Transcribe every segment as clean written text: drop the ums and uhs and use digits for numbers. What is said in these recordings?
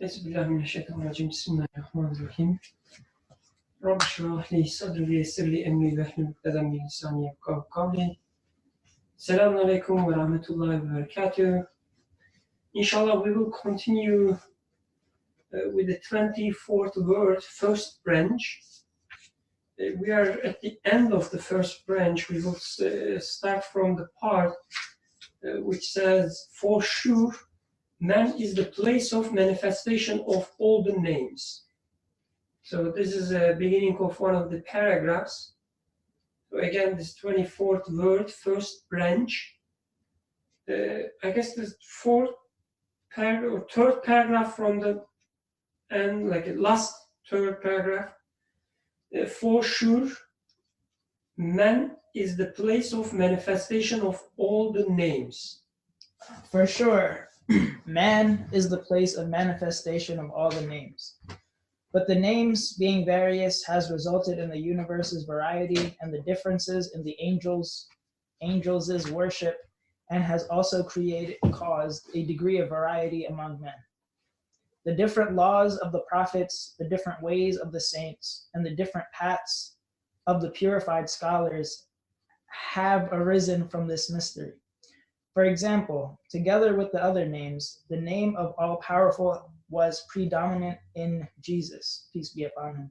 Euzubillahimineşşeytanirracim. Bismillahirrahmanirrahim. Rabbi şrah li sadri ve yessir li emri ve hlul ukdeden min lisani yefkahu kavli. Selamun aleyküm ve rahmetullahi ve berekatuhu. Inshallah, we will continue with the 24th word, first branch. We are at the end of the first branch. We will start from the part which says, for sure, man is the place of manifestation of all the names. So this is the beginning of one of the paragraphs. So again, this 24th word, first branch. I guess the third paragraph from the end, like last third paragraph. For sure, man is the place of manifestation of all the names. For sure, man is the place of manifestation of all the names. But the names, being various, has resulted in the universe's variety and the differences in the angels' worship, and has also caused a degree of variety among men. The different laws of the prophets, the different ways of the saints, and the different paths of the purified scholars have arisen from this mystery. For example, together with the other names, the name of all-powerful was predominant in Jesus, peace be upon him.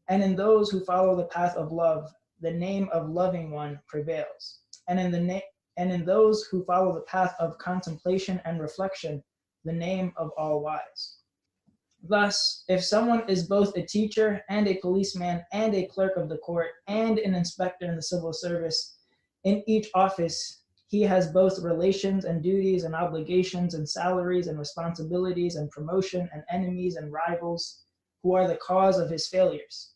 And in those who follow the path of love, the name of loving one prevails. And in those who follow the path of contemplation and reflection, the name of all-wise. Thus, if someone is both a teacher and a policeman and a clerk of the court and an inspector in the civil service, in each office, he has both relations and duties and obligations and salaries and responsibilities and promotion and enemies and rivals who are the cause of his failures.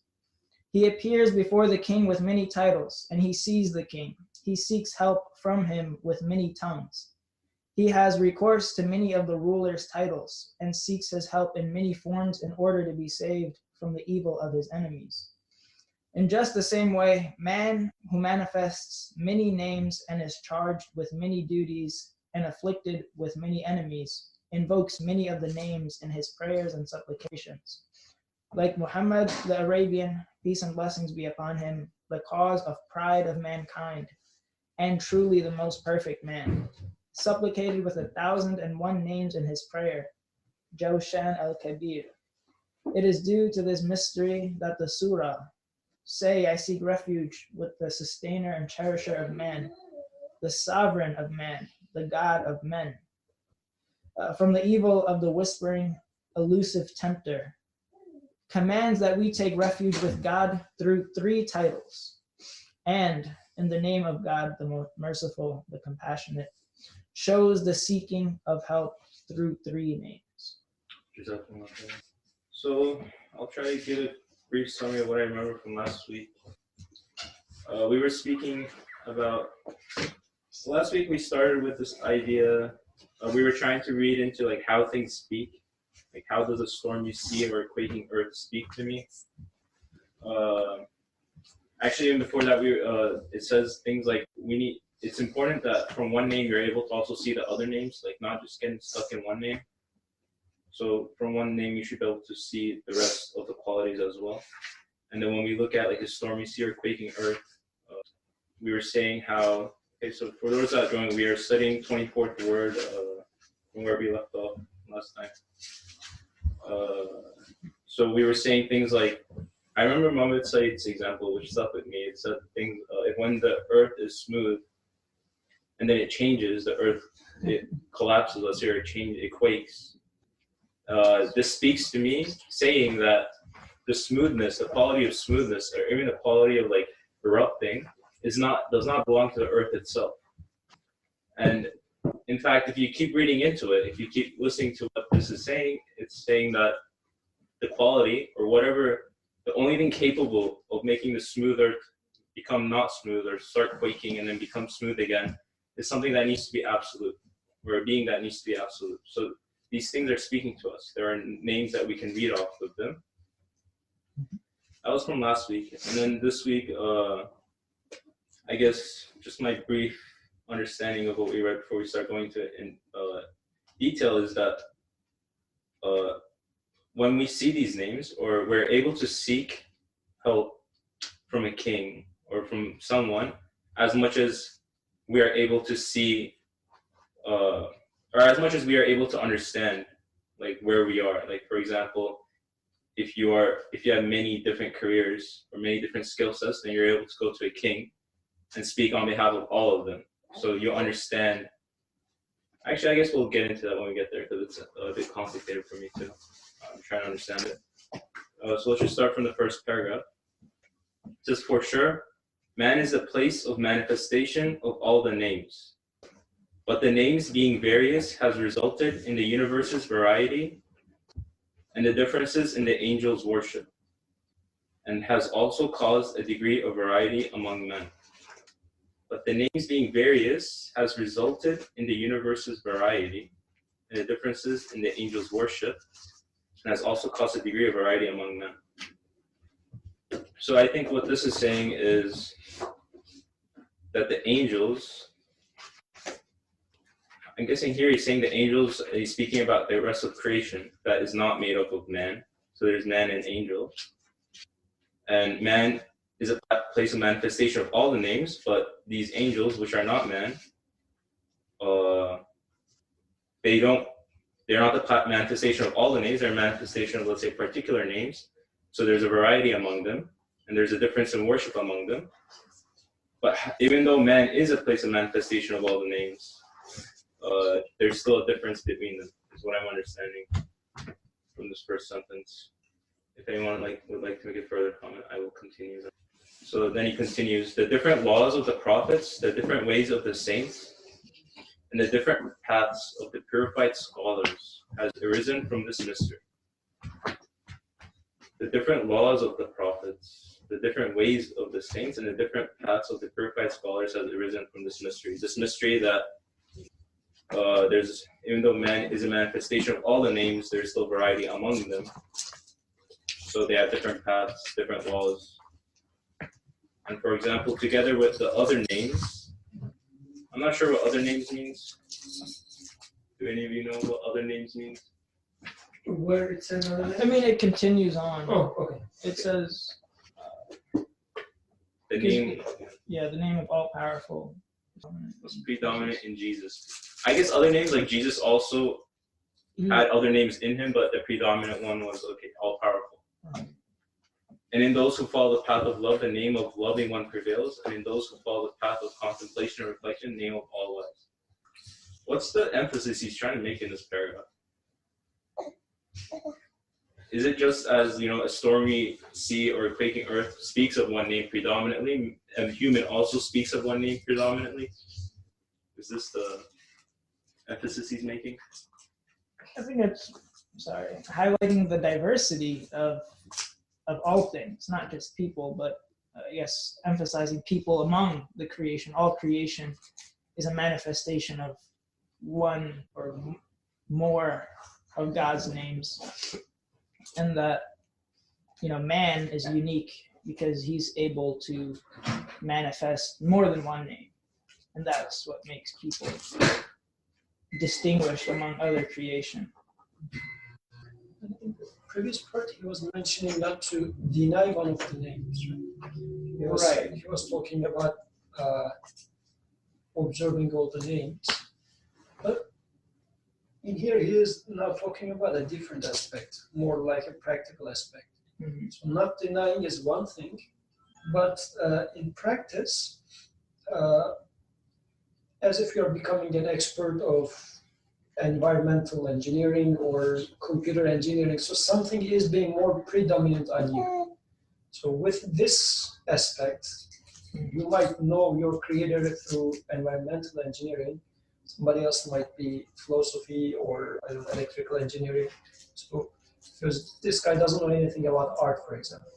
He appears before the king with many titles, and he sees the king. He seeks help from him with many tongues. He has recourse to many of the ruler's titles and seeks his help in many forms in order to be saved from the evil of his enemies. In just the same way, man who manifests many names and is charged with many duties and afflicted with many enemies invokes many of the names in his prayers and supplications. Like Muhammad the Arabian, peace and blessings be upon him, the cause of pride of mankind, and truly the most perfect man, supplicated with 1,001 names in his prayer, Jawshan al-Kabir. It is due to this mystery that the surah, say, I seek refuge with the sustainer and cherisher of man, the sovereign of man, the God of men, from the evil of the whispering, elusive tempter, commands that we take refuge with God through 3 titles, and in the name of God, the most merciful, the compassionate, shows the seeking of help through 3 names. So I'll try to give a brief summary of what I remember from last week. We were speaking about, last week we started with this idea, we were trying to read into like how things speak, like how does a storm you see or a quaking earth speak to me? Actually, even before that, it says things like it's important that from one name you're able to also see the other names, like not just getting stuck in one name. So from one name you should be able to see the rest of the qualities as well. And then when we look at like a stormy sea or quaking earth, we were saying how, okay, so for those that joined, we are studying 24th word from where we left off last time. So we were saying things like, I remember Muhammad Said's example, which stuck with me. It said things, when the earth is smooth and then it changes, the earth, it collapses, let's say, or it quakes. This speaks to me saying that the smoothness, the quality of smoothness, or even the quality of like erupting does not belong to the earth itself. And in fact, if you keep reading into it, if you keep listening to what this is saying, it's saying that the quality or whatever, the only thing capable of making the smooth earth become not smooth or start quaking and then become smooth again is something that needs to be absolute, or a being that needs to be absolute. So these things are speaking to us. There are names that we can read off of them. That was from last week. And then this week, I guess just my brief understanding of what we read before we start going to it in detail is that when we see these names, or we're able to seek help from a king or from someone, as much as we are able to see, or as much as we are able to understand, like where we are. Like for example, if you have many different careers or many different skill sets, then you're able to go to a king and speak on behalf of all of them. So you understand. Actually, I guess we'll get into that when we get there, because it's a bit complicated for me too. I'm trying to understand it. So let's just start from the first paragraph. It says, for sure, man is the place of manifestation of all the names. But the names being various has resulted in the universe's variety and the differences in the angels' worship, and has also caused a degree of variety among men. But the names being various has resulted in the universe's variety and the differences in the angels' worship, and has also caused a degree of variety among men. So I think what this is saying is that the angels, I'm guessing here he's saying the angels, he's speaking about the rest of creation that is not made up of man. So there's man and angels. And man is a place of manifestation of all the names, but these angels, which are not man, they're not the manifestation of all the names, they're a manifestation of, let's say, particular names. So there's a variety among them, and there's a difference in worship among them. But even though man is a place of manifestation of all the names, there's still a difference between them, is what I'm understanding from this first sentence. If anyone would like to make a further comment, I will continue. So then he continues, the different laws of the prophets, the different ways of the saints, and the different paths of the purified scholars has arisen from this mystery. The different laws of the prophets, the different ways of the saints, and the different paths of the purified scholars has arisen from this mystery. This mystery that even though man is a manifestation of all the names, there's still variety among them. So they have different paths, different laws. And for example, together with the other names, I'm not sure what other names means. Do any of you know what other names means? Where it says other names? I mean, it continues on. Oh, okay. It says, The name the name of all powerful was predominant in Jesus. I guess other names like Jesus also had other names in him, but the predominant one was all powerful. And in those who follow the path of love, the name of loving one prevails. And in those who follow the path of contemplation and reflection, the name of all wise. What's the emphasis he's trying to make in this paragraph? Is it just as, a stormy sea or a quaking earth speaks of one name predominantly, and human also speaks of one name predominantly? Is this the emphasis he's making? I think it's highlighting the diversity of all things, not just people, but emphasizing people among the creation. All creation is a manifestation of one or more of God's names, and that man is unique because he's able to manifest more than one name, and that's what makes people distinguished among other creation. In the previous part, he was mentioning not to deny one of the names. Right? He was talking about observing all the names. But in here, he is now talking about a different aspect, more like a practical aspect. Mm-hmm. So not denying is one thing, but in practice, as if you're becoming an expert of environmental engineering or computer engineering, so something is being more predominant on you. So with this aspect, you might know your creator through environmental engineering. Somebody else might be philosophy or electrical engineering. So because this guy doesn't know anything about art, for example.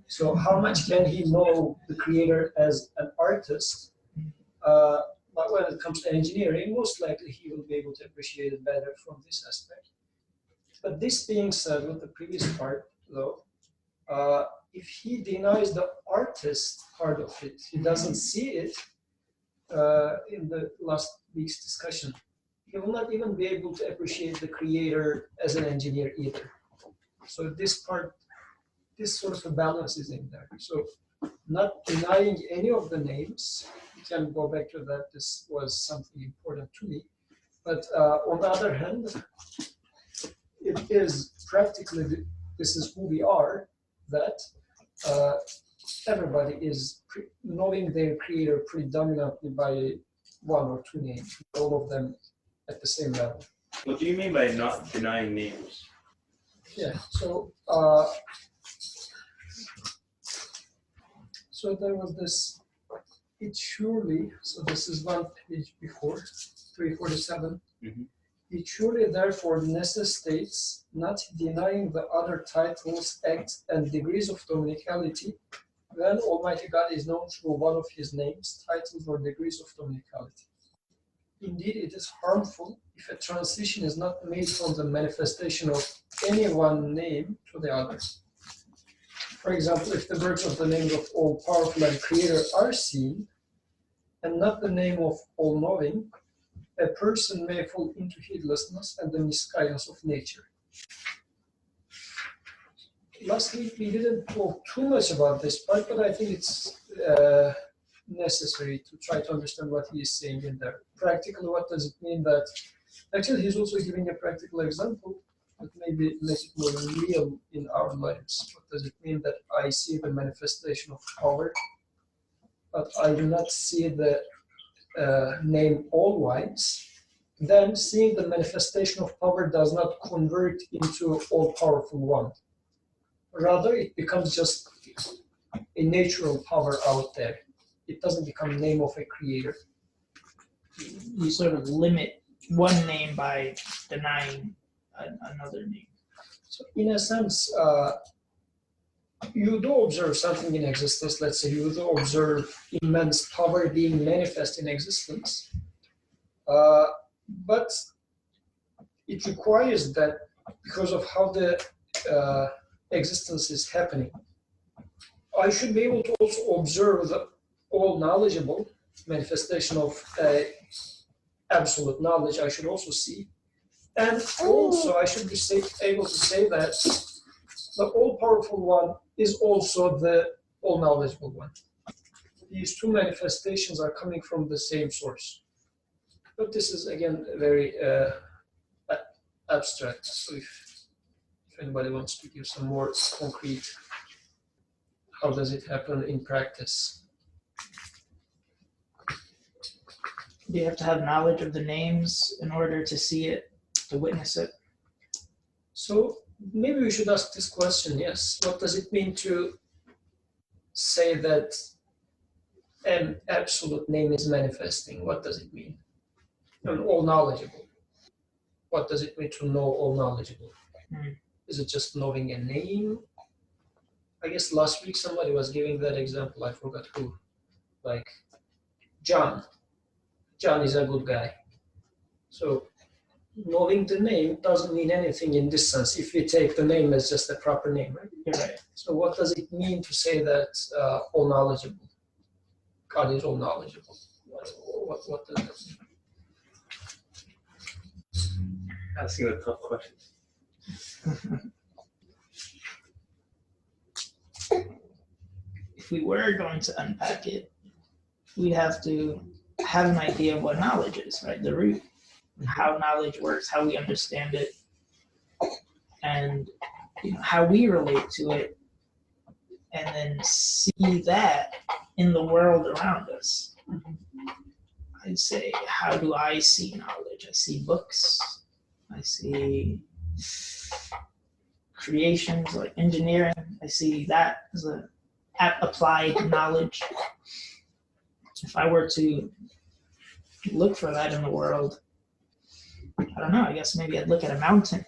So how much can he know the creator as an artist? But when it comes to engineering, most likely he will be able to appreciate it better from this aspect. But this being said, with the previous part, though, if he denies the artist part of it, he doesn't see it in the last week's discussion. he will not even be able to appreciate the creator as an engineer either. So this sort of a balance is in there. So not denying any of the names, we can go back to that, this was something important to me. But on the other hand, it is practically, this is who we are, that everybody is knowing their creator predominantly by one or two names, all of them at the same level. What do you mean by not denying names? Yeah, so so there was this, it surely, so this is one page before, 347. Mm-hmm. It surely therefore necessitates not denying the other titles, acts, and degrees of dominicality when Almighty God is known through one of his names, titles, or degrees of dominicality. Indeed, it is harmful if a transition is not made from the manifestation of any one name to the other. For example, if the words of the names of all-powerful and creator are seen, and not the name of all-knowing, a person may fall into heedlessness and the misguidance of nature. Last week we didn't talk too much about this part, but I think it's necessary to try to understand what he is saying in there. Practically, what does it mean that, actually he's also giving a practical example, but maybe make it more real in our lives. What does it mean that I see the manifestation of power, but I do not see the name all-wise? Then seeing the manifestation of power does not convert into all-powerful one. Rather, it becomes just a natural power out there. It doesn't become the name of a creator. You sort of limit one name by denying another name. So in a sense, you do observe something in existence. Let's say you do observe immense power being manifest in existence. But it requires that, because of how the existence is happening, I should be able to also observe the all-knowledgeable manifestation of absolute knowledge. I should also see. And also I should be able to say that the all-powerful one is also the all-knowledgeable one. These two manifestations are coming from the same source. But this is, again, very abstract. So if anybody wants to give some more concrete, how does it happen in practice? Do you have to have knowledge of the names in order to see it, to witness it? So maybe we should ask this question, yes. What does it mean to say that an absolute name is manifesting? What does it mean? And all knowledgeable. What does it mean to know all knowledgeable? Is it just knowing a name? I guess last week somebody was giving that example, I forgot who. Like, John. John is a good guy. So knowing the name doesn't mean anything in this sense, if we take the name as just a proper name, right? Right. So what does it mean to say that all knowledgeable? God is all knowledgeable. What does that mean? Asking the tough questions. If we were going to unpack it, we'd have to have an idea of what knowledge is, right? The root, how knowledge works, how we understand it, and how we relate to it, and then see that in the world around us. I'd say, how do I see knowledge? I see books. I see creations like engineering. I see that as an applied knowledge. If I were to look for that in the world, I don't know, I guess maybe I'd look at a mountain.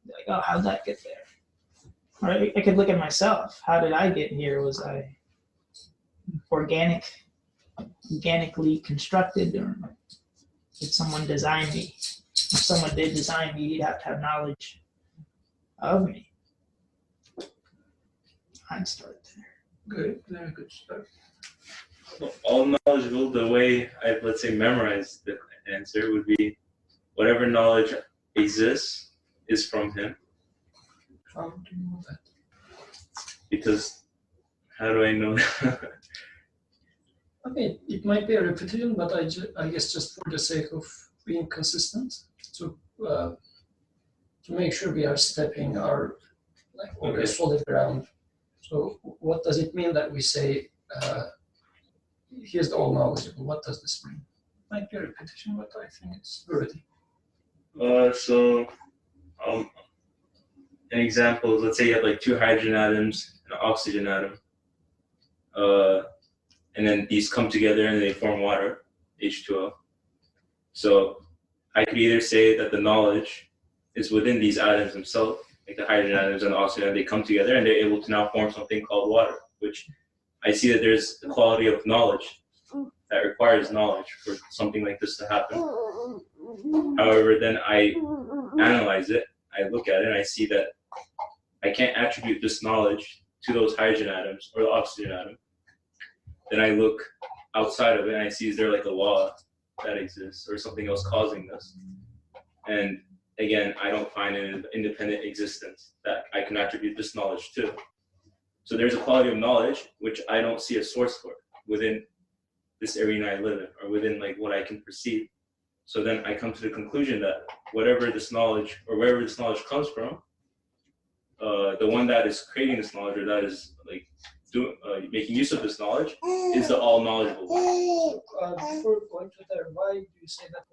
Be like, oh, how'd that get there? Or I could look at myself. How did I get here? Was I organically constructed, or did someone design me? If someone did design me, you'd have to have knowledge of me. I'd start there. Good, very good start. All knowledgeable, the way I, let's say, memorize the answer would be whatever knowledge exists is from him. How do you know that? Because how do I know that? I mean, it might be a repetition, but I guess just for the sake of being consistent, to make sure we are stepping our on a solid ground. So, what does it mean that we say he is the all knowledgeable? What does this mean? Might be a repetition, but I think it's worthy. An example is, let's say you have like two hydrogen atoms and an oxygen atom, and then these come together and they form water, H2O. So I could either say that the knowledge is within these atoms themselves, like the hydrogen atoms and the oxygen atoms, they come together and they're able to now form something called water, which I see that there's a quality of knowledge that requires knowledge for something like this to happen. However, then I analyze it, I look at it, and I see that I can't attribute this knowledge to those hydrogen atoms or the oxygen atom. Then I look outside of it and I see, is there like a law that exists or something else causing this? And again, I don't find an independent existence that I can attribute this knowledge to. So there's a quality of knowledge which I don't see a source for within this arena I live in, or within like what I can perceive. So then I come to the conclusion that whatever this knowledge or wherever this knowledge comes from, the one that is creating this knowledge, or that is like making use of this knowledge, is the all knowledgeable one. Before going to there, why do you say that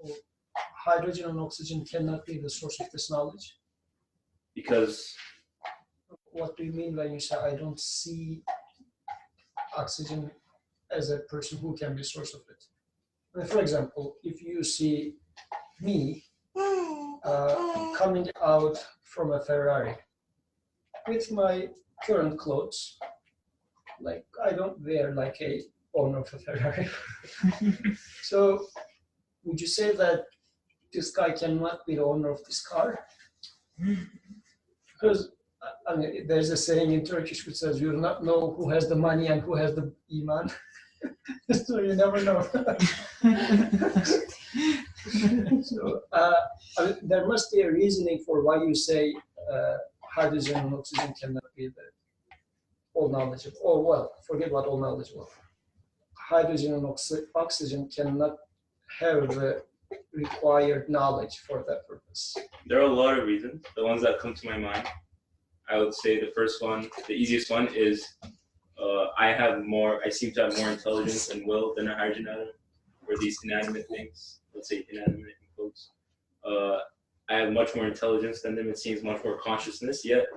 hydrogen and oxygen cannot be the source of this knowledge? Because what do you mean when you say I don't see oxygen as a person who can be a source of it? For example, if you see me coming out from a Ferrari with my current clothes, like I don't wear like a owner of a Ferrari. So would you say that this guy cannot be the owner of this car? Because I mean, there's a saying in Turkish which says you will not know who has the money and who has the iman. So you never know. So I mean, there must be a reasoning for why you say hydrogen and oxygen cannot be the all knowledgeable. Or well, forget about all knowledgeable. Hydrogen and oxygen cannot have the required knowledge for that purpose. there are a lot of reasons. The ones that come to my mind, I would say the first one, the easiest one is I seem to have more intelligence and will than a hydrogen atom, or these inanimate things, let's say inanimate in quotes. I have much more intelligence than them. It seems much more consciousness, yet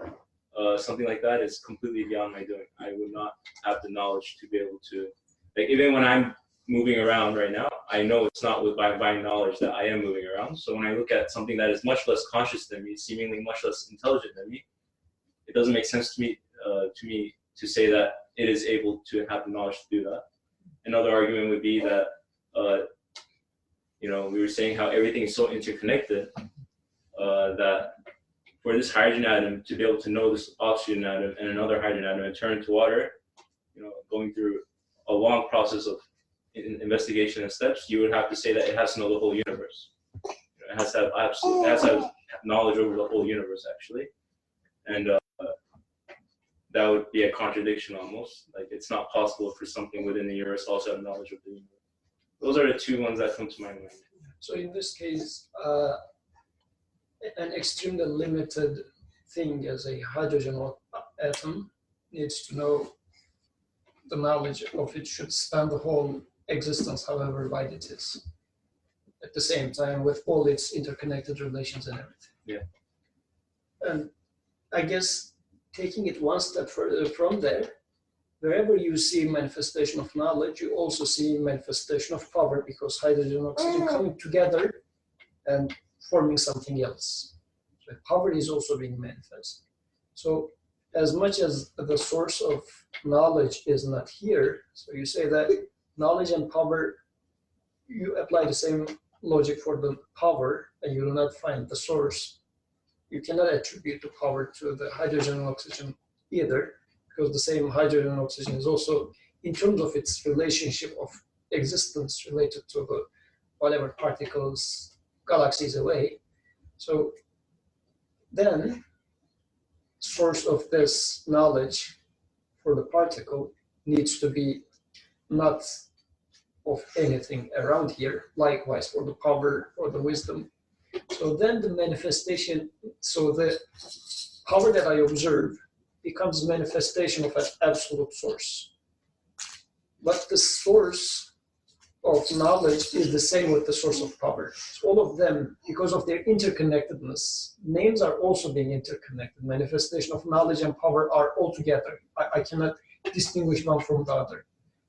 something like that is completely beyond my doing. I would not have the knowledge to be able to, like, even when I'm moving around right now, I know it's not with by knowledge that I am moving around. So when I look at something that is much less conscious than me, seemingly much less intelligent than me, it doesn't make sense to me to say that it is able to have the knowledge to do that. Another argument would be that we were saying how everything is so interconnected that for this hydrogen atom to be able to know this oxygen atom and another hydrogen atom and turn into water, going through a long process of investigation and steps, you would have to say that it has to know the whole universe. It has to have knowledge over the whole universe, actually. And that would be a contradiction almost. Like, it's not possible for something within the universe to also have knowledge of the universe. Those are the two ones that come to my mind. So in this case, an extremely limited thing as a hydrogen atom needs to know the knowledge of it should span the whole existence, however wide it is, at the same time with all its interconnected relations and everything. Yeah. And I guess taking it one step further from there, wherever you see manifestation of knowledge, you also see manifestation of power, because hydrogen and oxygen coming together and forming something else. So power is also being manifested. So as much as the source of knowledge is not here, so you say that knowledge and power, you apply the same logic for the power and you will not find the source. You cannot attribute the power to the hydrogen and oxygen either, because the same hydrogen and oxygen is also, in terms of its relationship of existence, related to the whatever particles galaxies away. So then source of this knowledge for the particle needs to be not of anything around here, likewise for the power or the wisdom. So then the manifestation, so the power that I observe becomes manifestation of an absolute source. But the source of knowledge is the same with the source of power. So all of them, because of their interconnectedness, names are also being interconnected. Manifestation of knowledge and power are all together. I cannot distinguish one from the other.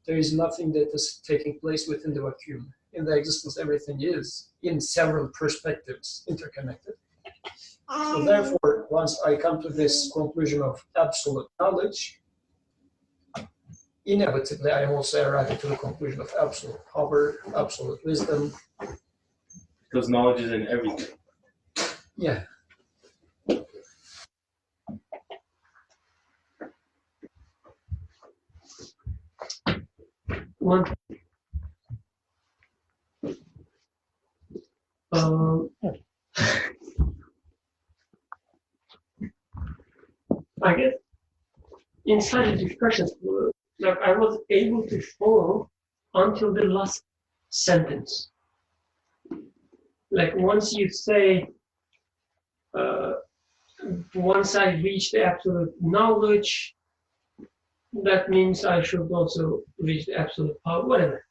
There is nothing that is taking place within the vacuum. In the existence, everything is, in several perspectives, interconnected. So therefore, once I come to this conclusion of absolute knowledge, inevitably I am also arriving to the conclusion of absolute power, absolute wisdom. Because knowledge is in everything. Yeah. One. I guess in such discussions, like I was able to follow until the last sentence. Like once you say, once I reach the absolute knowledge, that means I should also reach the absolute power, whatever.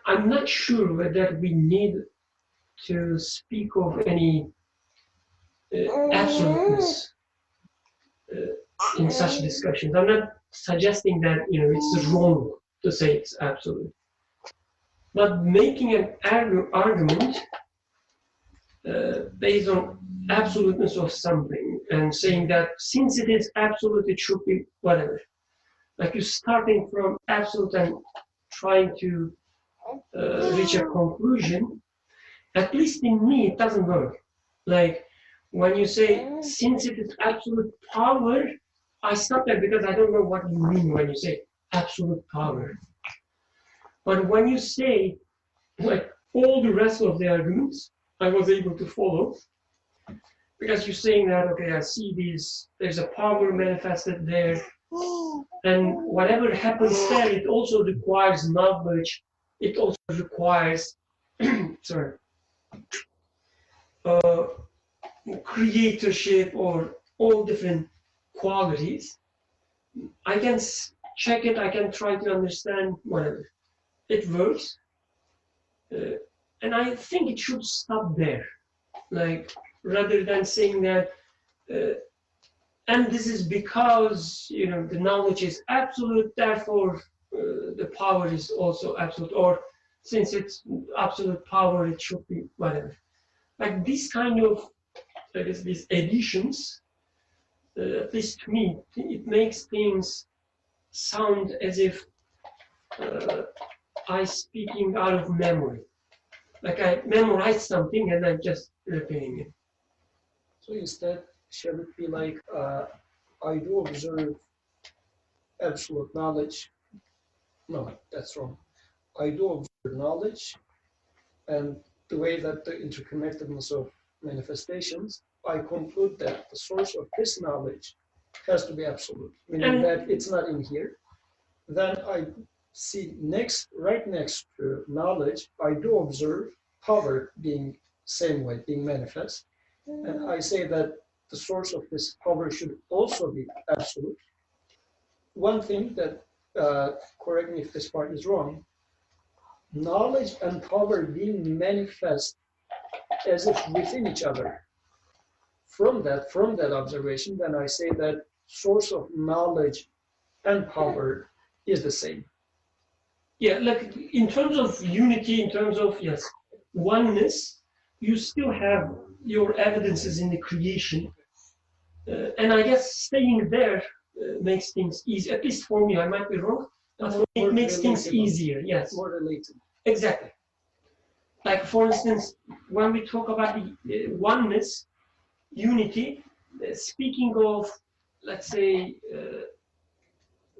I'm not sure whether we need to speak of any absoluteness in such discussions. I'm not suggesting that it's wrong to say it's absolute, but making an argument based on absoluteness of something and saying that since it is absolute, it should be whatever. Like you're starting from absolute and trying to reach a conclusion. At least in me, it doesn't work. Like when you say, since it is absolute power, I stop there because I don't know what you mean when you say absolute power. But when you say, like all the rest of the arguments, I was able to follow. Because you're saying that, okay, I see these, there's a power manifested there. And whatever happens there, it also requires knowledge. It also requires, creatorship or all different qualities. I can check it, I can try to understand whatever. It works. And I think it should stop there. Like, rather than saying that, and this is because, the knowledge is absolute, therefore the power is also absolute, or since it's absolute power, it should be whatever. Like this kind of, I guess, these additions, at least to me, it makes things sound as if I speaking out of memory. Like I memorize something and I'm just repeating it. So instead, shall it be like, I do observe absolute knowledge? No, that's wrong. I do observe knowledge, and the way that the interconnectedness of manifestations, I conclude that the source of this knowledge has to be absolute, meaning that it's not in here. Then I see right next to knowledge, I do observe power being same way, being manifest. And I say that the source of this power should also be absolute. One thing that, correct me if this part is wrong, knowledge and power being manifest as if within each other. From that observation, then I say that source of knowledge and power is the same. Yeah, like in terms of unity, in terms of, yes, oneness, you still have your evidences in the creation. And I guess staying there makes things easy, at least for me, I might be wrong, but it makes things easier, yes. More related. Exactly. Like for instance, when we talk about the oneness, unity, speaking of, let's say,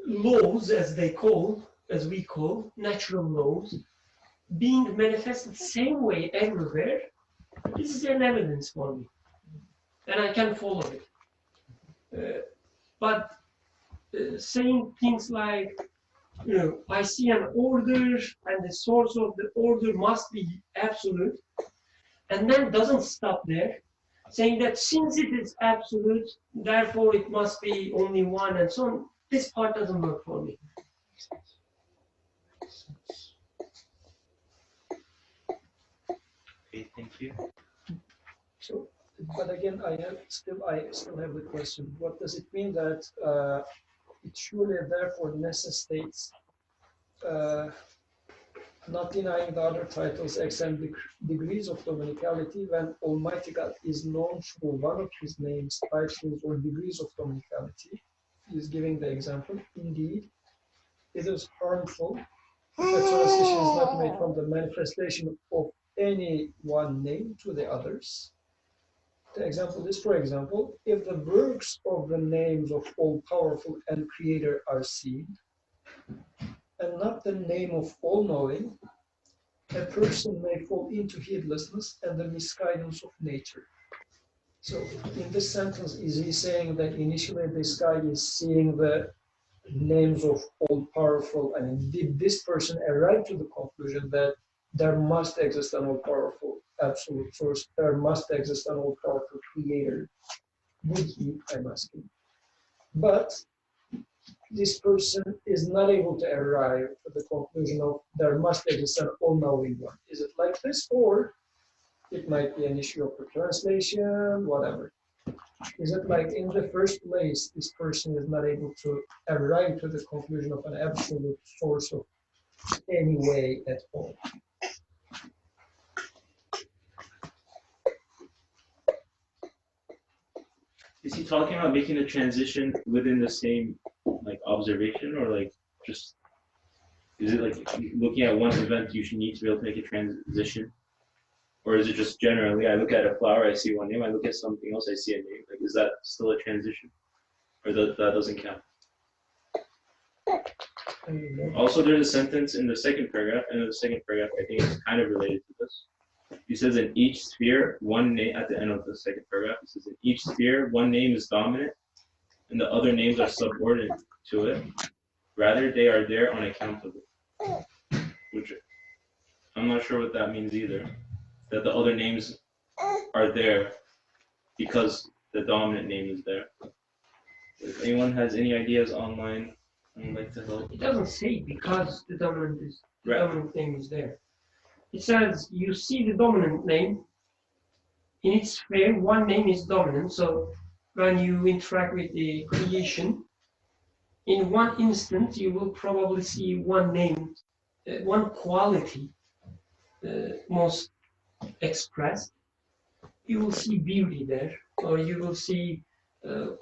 laws as we call, natural laws, being manifested same way everywhere, this is an evidence for me, and I can follow it. But saying things like, I see an order, and the source of the order must be absolute, and then doesn't stop there, saying that since it is absolute, therefore it must be only one, and so on. This part doesn't work for me. Okay, thank you. So, but again, I still have the question. What does it mean that it surely therefore necessitates not denying the other titles, acts, and degrees of dominicality when Almighty God is known through one of His names, titles, or degrees of dominicality? He is giving the example. Indeed, it is harmful if a transition is not made from the manifestation of any one name to the others. The example is, for example, if the works of the names of all-powerful and creator are seen, and not the name of all-knowing, a person may fall into heedlessness and the misguidance of nature. So in this sentence, is he saying that initially this guy is seeing the names of all-powerful, and did this person arrive to the conclusion that there must exist an all-powerful absolute source, there must exist an all-powerful creator? Would he, I'm asking. But this person is not able to arrive at the conclusion of there must exist an all-knowing one. Is it like this, or it might be an issue of the translation, whatever? Is it like in the first place, this person is not able to arrive to the conclusion of an absolute source of any way at all? Is he talking about making a transition within the same like observation, or like just is it like looking at one event you should need to be able to make a transition, or is it just generally I look at a flower, I see one name, I look at something else, I see a name? Like, is that still a transition, or that doesn't count? Also, there's a sentence in the second paragraph, and in the second paragraph I think it's kind of related to this. He says in each sphere, one name, at the end of the second paragraph, he says in each sphere, one name is dominant and the other names are subordinate to it. Rather, they are there on account of it. Which I'm not sure what that means either. That the other names are there because the dominant name is there. If anyone has any ideas online, I'd like to help. It doesn't say because the dominant Right. dominant name is there. It says you see the dominant name in its sphere. One name is dominant. So when you interact with the creation, in one instant you will probably see one name, one quality most expressed. You will see beauty there, or you will see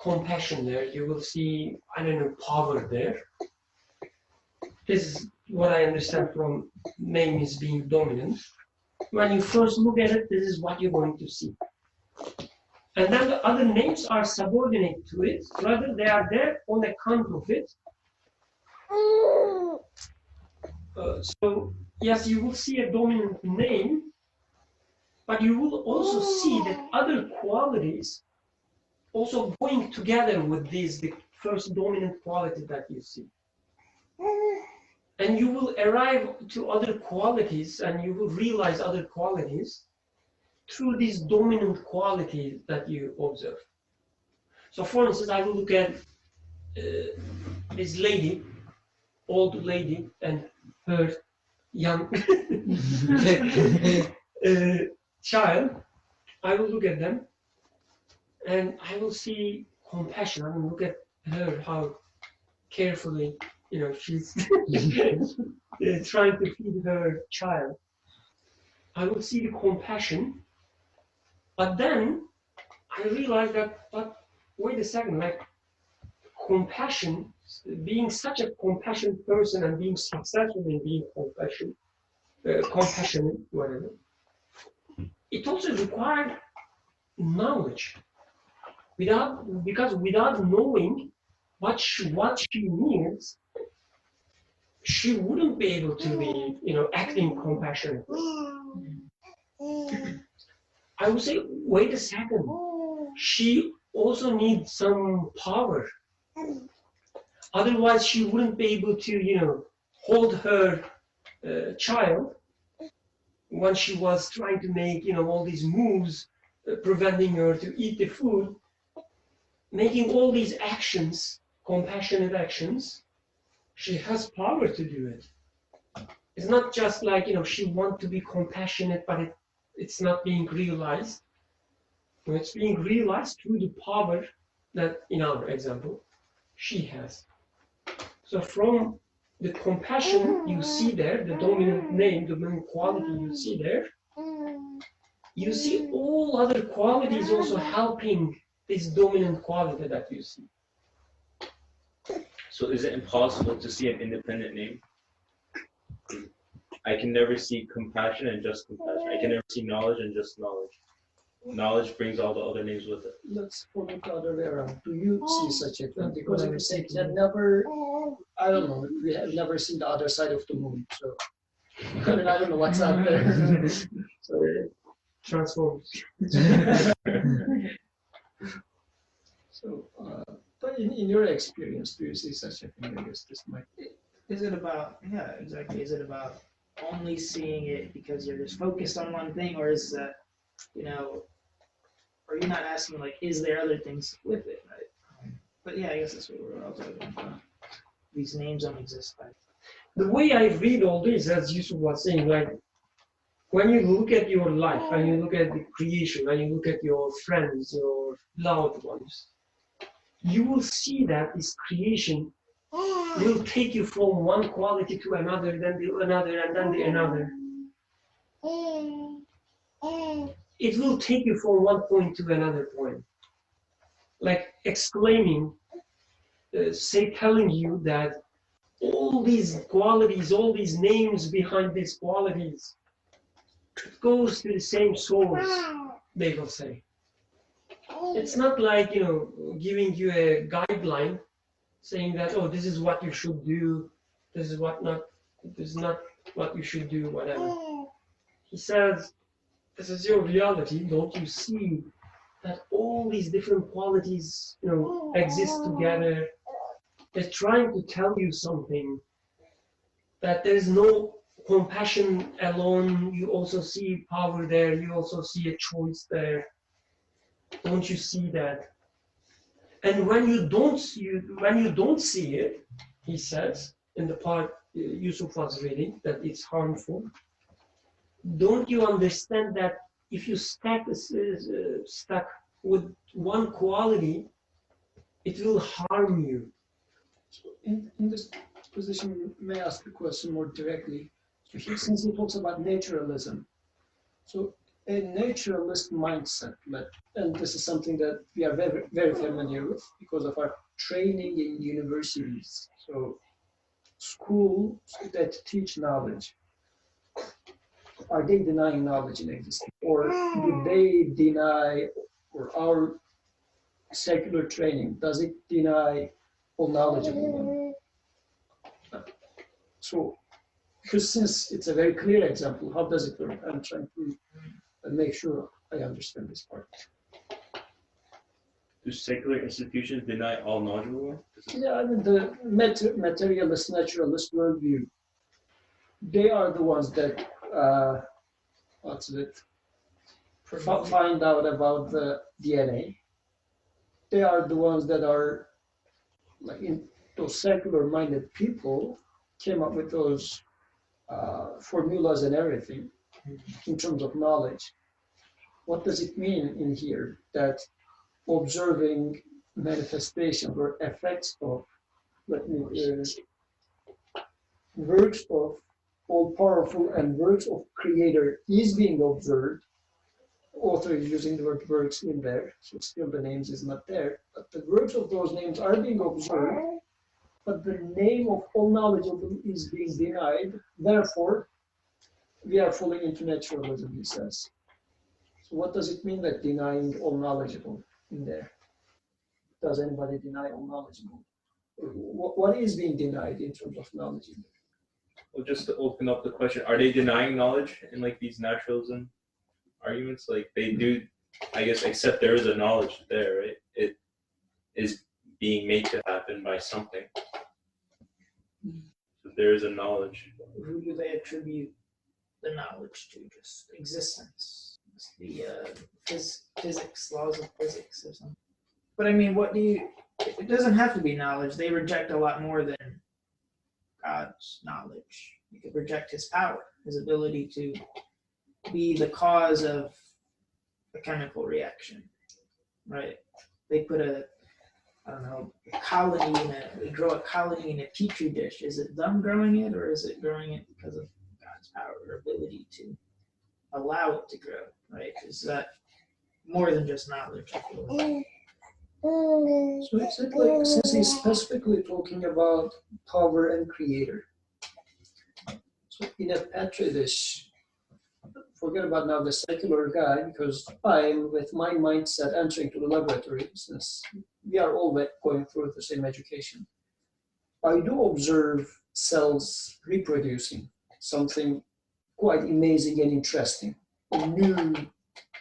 compassion there. You will see, I don't know, power there. This is what I understand from name is being dominant. When you first look at it, this is what you're going to see. And then the other names are subordinate to it. Rather, they are there on account of it. So, yes, you will see a dominant name, but you will also see that other qualities also going together with this, the first dominant quality that you see. And you will arrive to other qualities, and you will realize other qualities through these dominant qualities that you observe. So for instance, I will look at this lady, old lady, and her young child. I will look at them, and I will see compassion. I will look at her, how carefully, she's trying to feed her child. I will see the compassion, but then I realize that, but wait a second, like compassion, being such a compassionate person and being successful in being compassionate, whatever, it also required knowledge. Because without knowing what she needs, she wouldn't be able to be, acting compassionately. I would say, wait a second. She also needs some power. Otherwise, she wouldn't be able to, hold her child when she was trying to make, all these moves, preventing her to eat the food, making all these actions, compassionate actions. She has power to do it. It's not just like, she wants to be compassionate, but it's not being realized. It's being realized through the power that, in our example, she has. So from the compassion you see there, the dominant name, the dominant quality you see there, you see all other qualities also helping this dominant quality that you see. So is it impossible to see an independent name? I can never see compassion and just compassion. I can never see knowledge and just knowledge. Knowledge brings all the other names with it. Let's put it the other way around. Do you see such a thing? Because if you say that never, I don't know, we have never seen the other side of the moon. So, I mean, I don't know what's out there. So, Transforms. So, but in your experience, do you see such a thing? I guess this might be. Is it about, yeah, exactly. Is it about only seeing it because you're just focused on one thing, or is that, are you not asking, like, is there other things with it, right? But yeah, I guess that's what we're all talking about. These names don't exist. Right? The way I read all this, as Yusuf was saying, like, when you look at your life, and you look at the creation, and you look at your friends, your loved ones, you will see that this creation will take you from one quality to another, then the another, and then the another. It will take you from one point to another point. Like exclaiming, telling you that all these qualities, all these names behind these qualities, it goes to the same source, they will say. It's not like, giving you a guideline, saying that, oh, this is what you should do, this is not what you should do, whatever. He says, this is your reality. Don't you see that all these different qualities, exist together? They're trying to tell you something, that there is no compassion alone. You also see power there. You also see a choice there. Don't you see that? And when you don't see it, he says in the part Yusuf was reading, that it's harmful. Don't you understand that if you stuck with one quality, it will harm you? In this position, may I ask the question more directly? So since he talks about naturalism, so a naturalist mindset, and this is something that we are very, very familiar with because of our training in universities. So schools that teach knowledge, are they denying knowledge in existence? Or do they deny, or our secular training, does it deny all knowledge of human? So, because since it's a very clear example, how does it work? I'm trying to make sure I understand this part. Do secular institutions deny all knowledge of the world? Yeah, I mean, the materialist, naturalist worldview, they are the ones that, find out about the DNA. They are the ones that are, like, in those secular-minded people came up with those formulas and everything in terms of knowledge. What does it mean in here that observing manifestations or effects of, works of all-powerful and works of Creator is being observed? Author is using the word works in there, so still the names is not there, but the works of those names are being observed, but the name of all knowledgeable is being denied. Therefore, we are falling into naturalism, he says. So what does it mean that denying all knowledgeable in there? Does anybody deny all knowledgeable? What is being denied in terms of knowledge in there? well, just to open up the question, are they denying knowledge in like these naturalism arguments? Like they do, I guess, accept there is a knowledge there, right? It is being made to happen by something. So there is a knowledge. Who do they attribute the knowledge to? Just existence. It's the physics, laws of physics or something. But I mean, what do you, it doesn't have to be knowledge. They reject a lot more than God's knowledge. You could reject his power, his ability to be the cause of a chemical reaction, right? They put a, I don't know, a colony in a, they grow a colony in a petri dish. Is it them growing it, or is it growing it because of God's power or ability to allow it to grow, right? Is that more than just knowledge, I feel like. So is it like, since he's specifically talking about power and creator, so in a petri dish, forget about now the secular guy, because I'm with my mindset entering to the laboratory, since we are all going through the same education. I do observe cells reproducing, something quite amazing and interesting. A new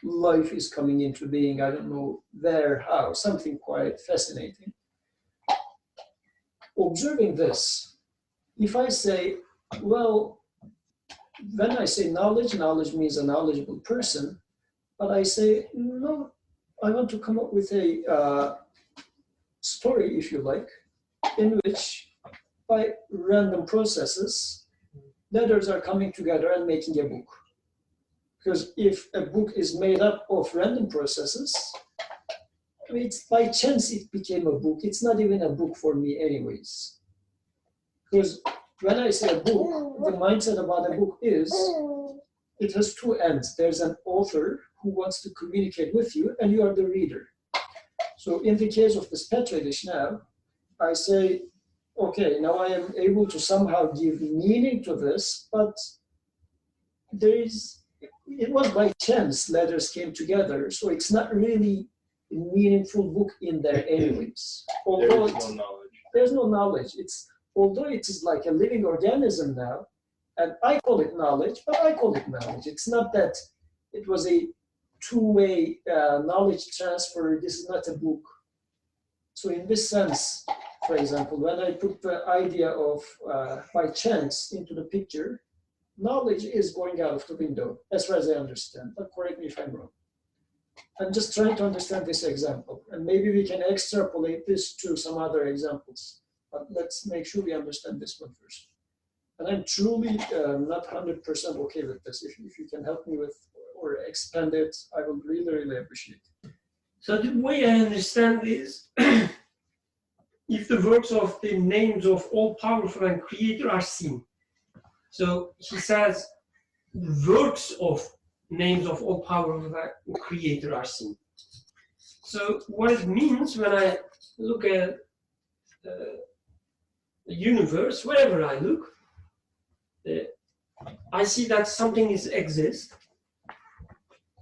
life is coming into being, I don't know where, how, something quite fascinating. Observing this, if I say, well, when I say knowledge, knowledge means a knowledgeable person, but I say, no, I want to come up with a story, if you like, in which by random processes, letters are coming together and making a book. Because if a book is made up of random processes, I mean, it's by chance it became a book. It's not even a book for me anyways. Because when I say a book, the mindset about a book is, it has two ends. There's an author who wants to communicate with you, and you are the reader. So in the case of this petri dish now, I say, okay, now I am able to somehow give meaning to this, but it was by chance letters came together, so it's not really a meaningful book in there anyways. Although There is no knowledge. There's no knowledge. Although it is like a living organism now, and I call it knowledge, but I call it knowledge. It's not that it was a two-way knowledge transfer. This is not a book. So in this sense, for example, when I put the idea of by chance into the picture, knowledge is going out of the window, as far as I understand. But correct me if I'm wrong. I'm just trying to understand this example, and maybe we can extrapolate this to some other examples. But let's make sure we understand this one first. And I'm truly not 100% okay with this. If you can help me with or expand it, I will really, really appreciate it. So the way I understand is, if the works of the names of all powerful and creator are seen. So he says, the works of names of all powerful and creator are seen. So what it means when I look at the universe, wherever I look, I see that something exists.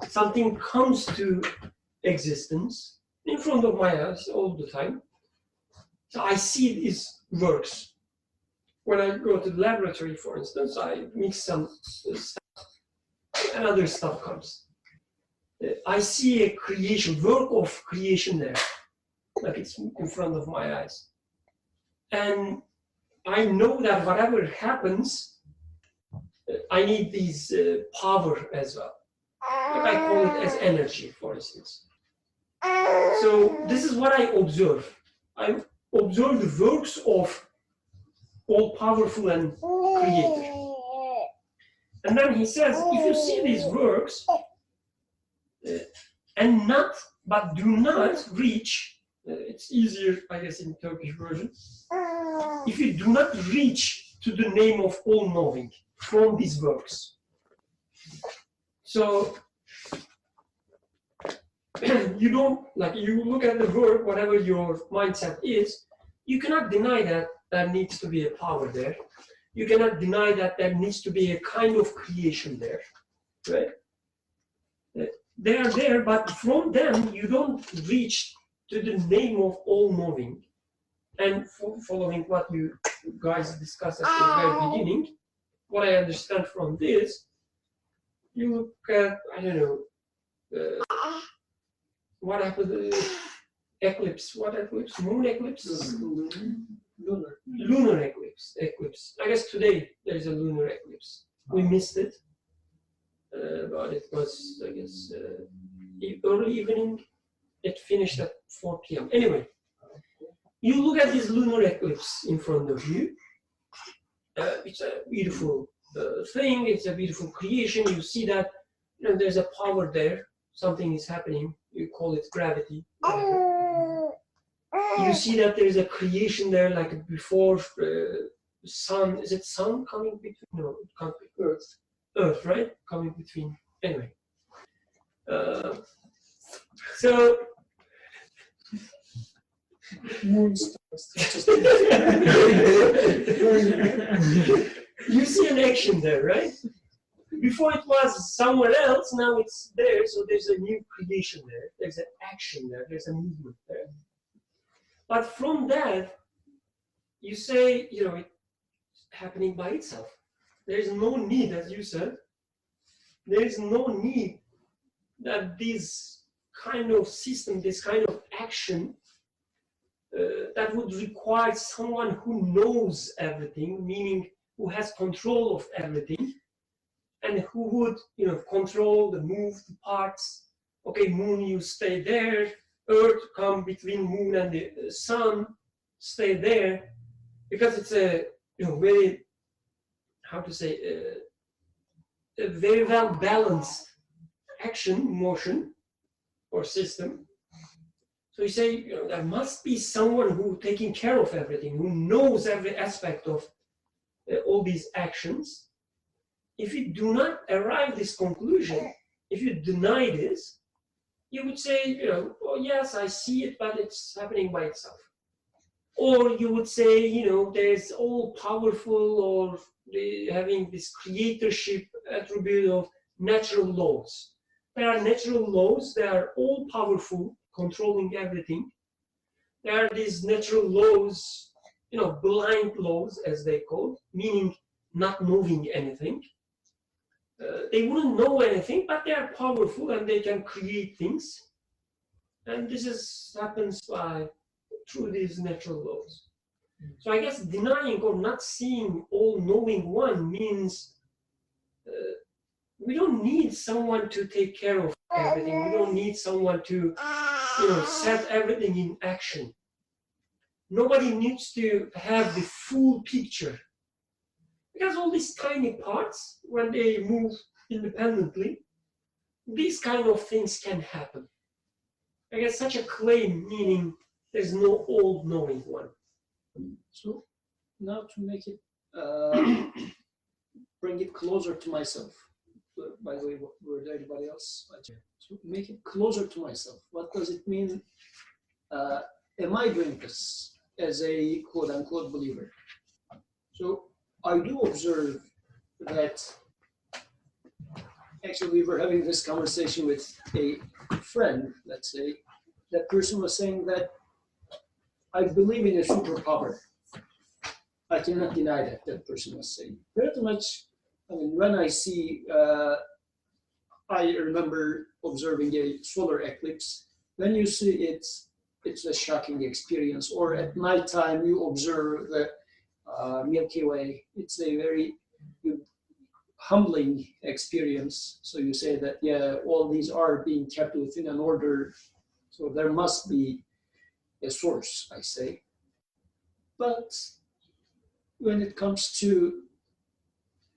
Something comes to existence in front of my eyes all the time. So I see these works. When I go to the laboratory, for instance, I mix some stuff, and other stuff comes. I see a creation, work of creation there, like it's in front of my eyes. And I know that whatever happens, I need these power as well. Like I call it as energy, for instance. So this is what I observe. I observe the works of all powerful and creator. And then he says, if you see these works but do not reach, it's easier, I guess, in Turkish version. If you do not reach to the name of all knowing from these works. So you don't, like, you look at the work, whatever your mindset is, you cannot deny that there needs to be a power there. You cannot deny that there needs to be a kind of creation there, right? They are there, but from them you don't reach to the name of all knowing. And following what you guys discussed at the very beginning, what I understand from this, you look at, I don't know, what happened, eclipse, what eclipse, moon eclipse? Lunar eclipse. I guess today there is a lunar eclipse. We missed it, but it was, I guess, early evening. It finished at 4 p.m. Anyway, you look at this lunar eclipse in front of you. It's a beautiful thing. It's a beautiful creation. You see that there's a power there. Something is happening. You call it gravity. You see that there's a creation there, like before sun. Is it sun coming between? No, it can't be Earth. Earth, right? Coming between. Anyway. So. Moon stars. You see an action there, right? Before it was somewhere else, now it's there, so there's a new creation there. There's an action there, there's a movement there. But from that, you say, it's happening by itself. There's no need, as you said, there's no need that this kind of system, this kind of action, that would require someone who knows everything, meaning who has control of everything, and who would, control the move, the parts. Okay, moon, you stay there. Earth come between moon and the sun, stay there, because it's a, very, how to say, a very well balanced action, motion, or system. So you say, there must be someone who taking care of everything, who knows every aspect of all these actions. If you do not arrive this conclusion, if you deny this, you would say, oh yes, I see it, but it's happening by itself. Or you would say, there's all powerful, or having this creatorship attribute of natural laws. There are natural laws, they are all powerful, controlling everything. There are these natural laws, blind laws, as they call, meaning not knowing anything. They wouldn't know anything, but they are powerful and they can create things. And this happens through these natural laws. So I guess denying or not seeing all-knowing one means we don't need someone to take care of everything. We don't need someone to set everything in action. Nobody needs to have the full picture. Because all these tiny parts, when they move independently, these kind of things can happen. I guess such a claim meaning there's no all-knowing one. So now to make it, bring it closer to myself. By the way, word everybody else. So make it closer to myself. What does it mean? Am I doing this as a quote-unquote believer? So I do observe that actually we were having this conversation with a friend, let's say. That person was saying that I believe in a superpower. I cannot deny that person was saying. Pretty much, when I see, I remember observing a solar eclipse. When you see it, it's a shocking experience. Or at nighttime, you observe the Milky Way. It's a very humbling experience. So you say that, yeah, all these are being kept within an order. So there must be a source, I say. But when it comes to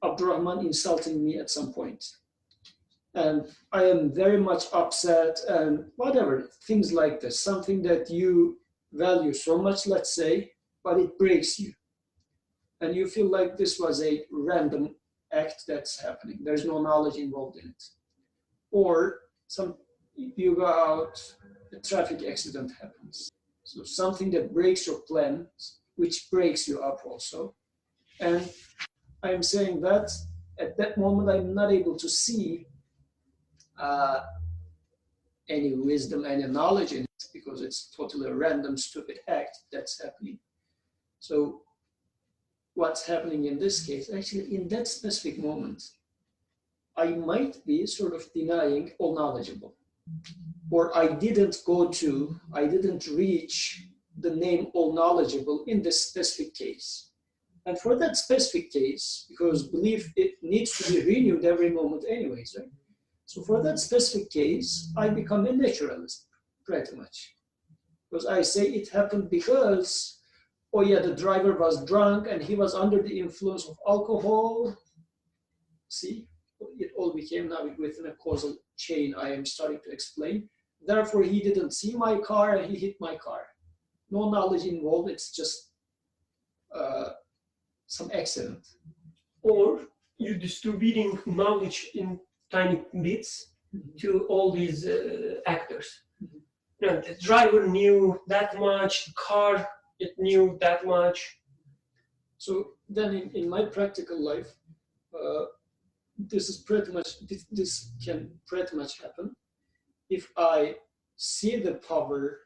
Abdurrahman insulting me at some point, and I am very much upset and whatever, things like this, something that you value so much, let's say, but it breaks you. And you feel like this was a random act that's happening. There's no knowledge involved in it. Or you go out, a traffic accident happens. So something that breaks your plans, which breaks you up also. And I'm saying that at that moment, I'm not able to see any wisdom, any knowledge in it, because it's totally a random, stupid act that's happening. So what's happening in this case, actually in that specific moment, I might be sort of denying all knowledgeable. Or I didn't reach the name all knowledgeable in this specific case. And for that specific case, because belief, it needs to be renewed every moment anyways, right? So for that specific case, I become a naturalist, pretty much. Because I say it happened because, oh yeah, the driver was drunk and he was under the influence of alcohol. See, it all became now within a causal chain I am starting to explain. Therefore, he didn't see my car and he hit my car. No knowledge involved, it's just some accident. Or you distributing knowledge in tiny bits to all these actors. You know, the driver knew that much, the car, it knew that much. So then in my practical life, this is pretty much, this can pretty much happen. If I see the power,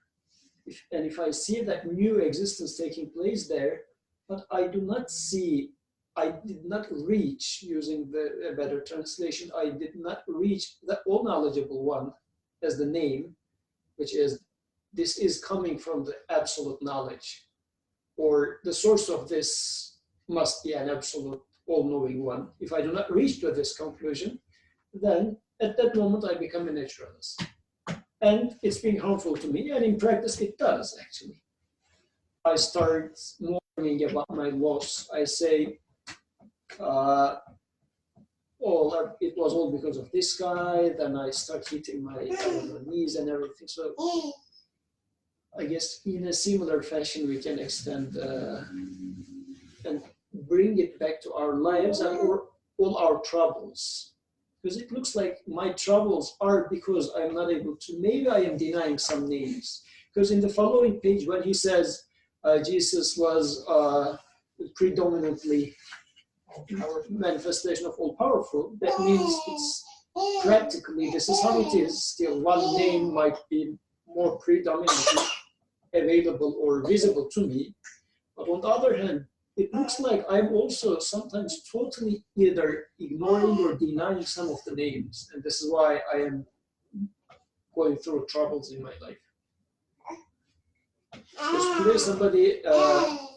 if I see that new existence taking place there, but I do not see, I did not reach, using a better translation, I did not reach the all knowledgeable one as the name, which is, this is coming from the absolute knowledge, or the source of this must be an absolute all-knowing one. If I do not reach to this conclusion, then at that moment I become a naturalist. And it's being harmful to me, and in practice it does actually. I start mourning about my loss. I say, it was all because of this guy. Then I start hitting my knees and everything. So I guess in a similar fashion we can extend and bring it back to our lives and all our troubles. Because it looks like my troubles are because I'm not able to, maybe I am denying some names. Because in the following page, when he says Jesus was predominantly manifestation of all powerful, that means it's practically, this is how it is. Still, one name might be more predominantly available or visible to me. But on the other hand, it looks like I'm also sometimes totally either ignoring or denying some of the names. And this is why I am going through troubles in my life. Because today somebody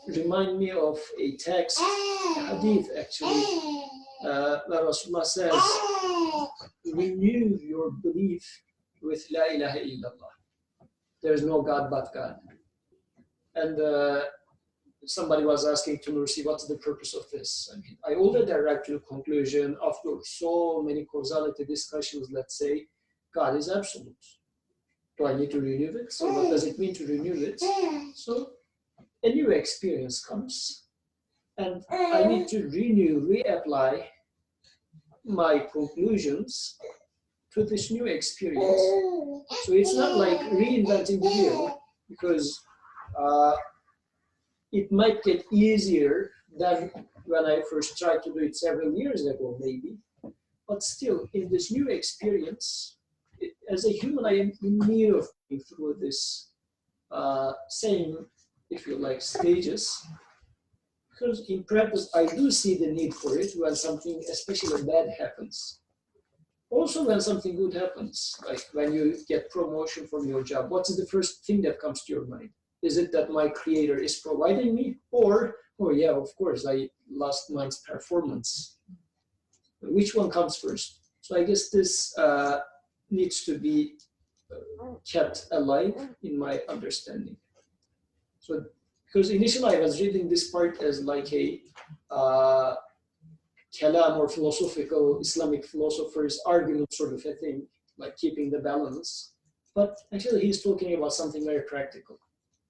remind me of a text, a hadith actually, where Rasulullah says, renew your belief with La ilaha illallah. There is no God but God. And somebody was asking to Nursi, what's the purpose of this? I mean, I already arrived to the conclusion after so many causality discussions, let's say, God is absolute. Do I need to renew it? So what does it mean to renew it? So a new experience comes, and I need to reapply my conclusions to this new experience. So it's not like reinventing the wheel, because it might get easier than when I first tried to do it several years ago, maybe. But still, in this new experience, as a human, I am in need of going through this same, if you like, stages. Because in practice, I do see the need for it when something especially bad happens. Also, when something good happens, like when you get promotion from your job, what's the first thing that comes to your mind? Is it that my creator is providing me? Or, oh yeah, of course, I last month's performance. Which one comes first? So I guess this needs to be kept alive in my understanding. So, because initially I was reading this part as like a kalam or philosophical Islamic philosophers argument sort of a thing, like keeping the balance. But actually he's talking about something very practical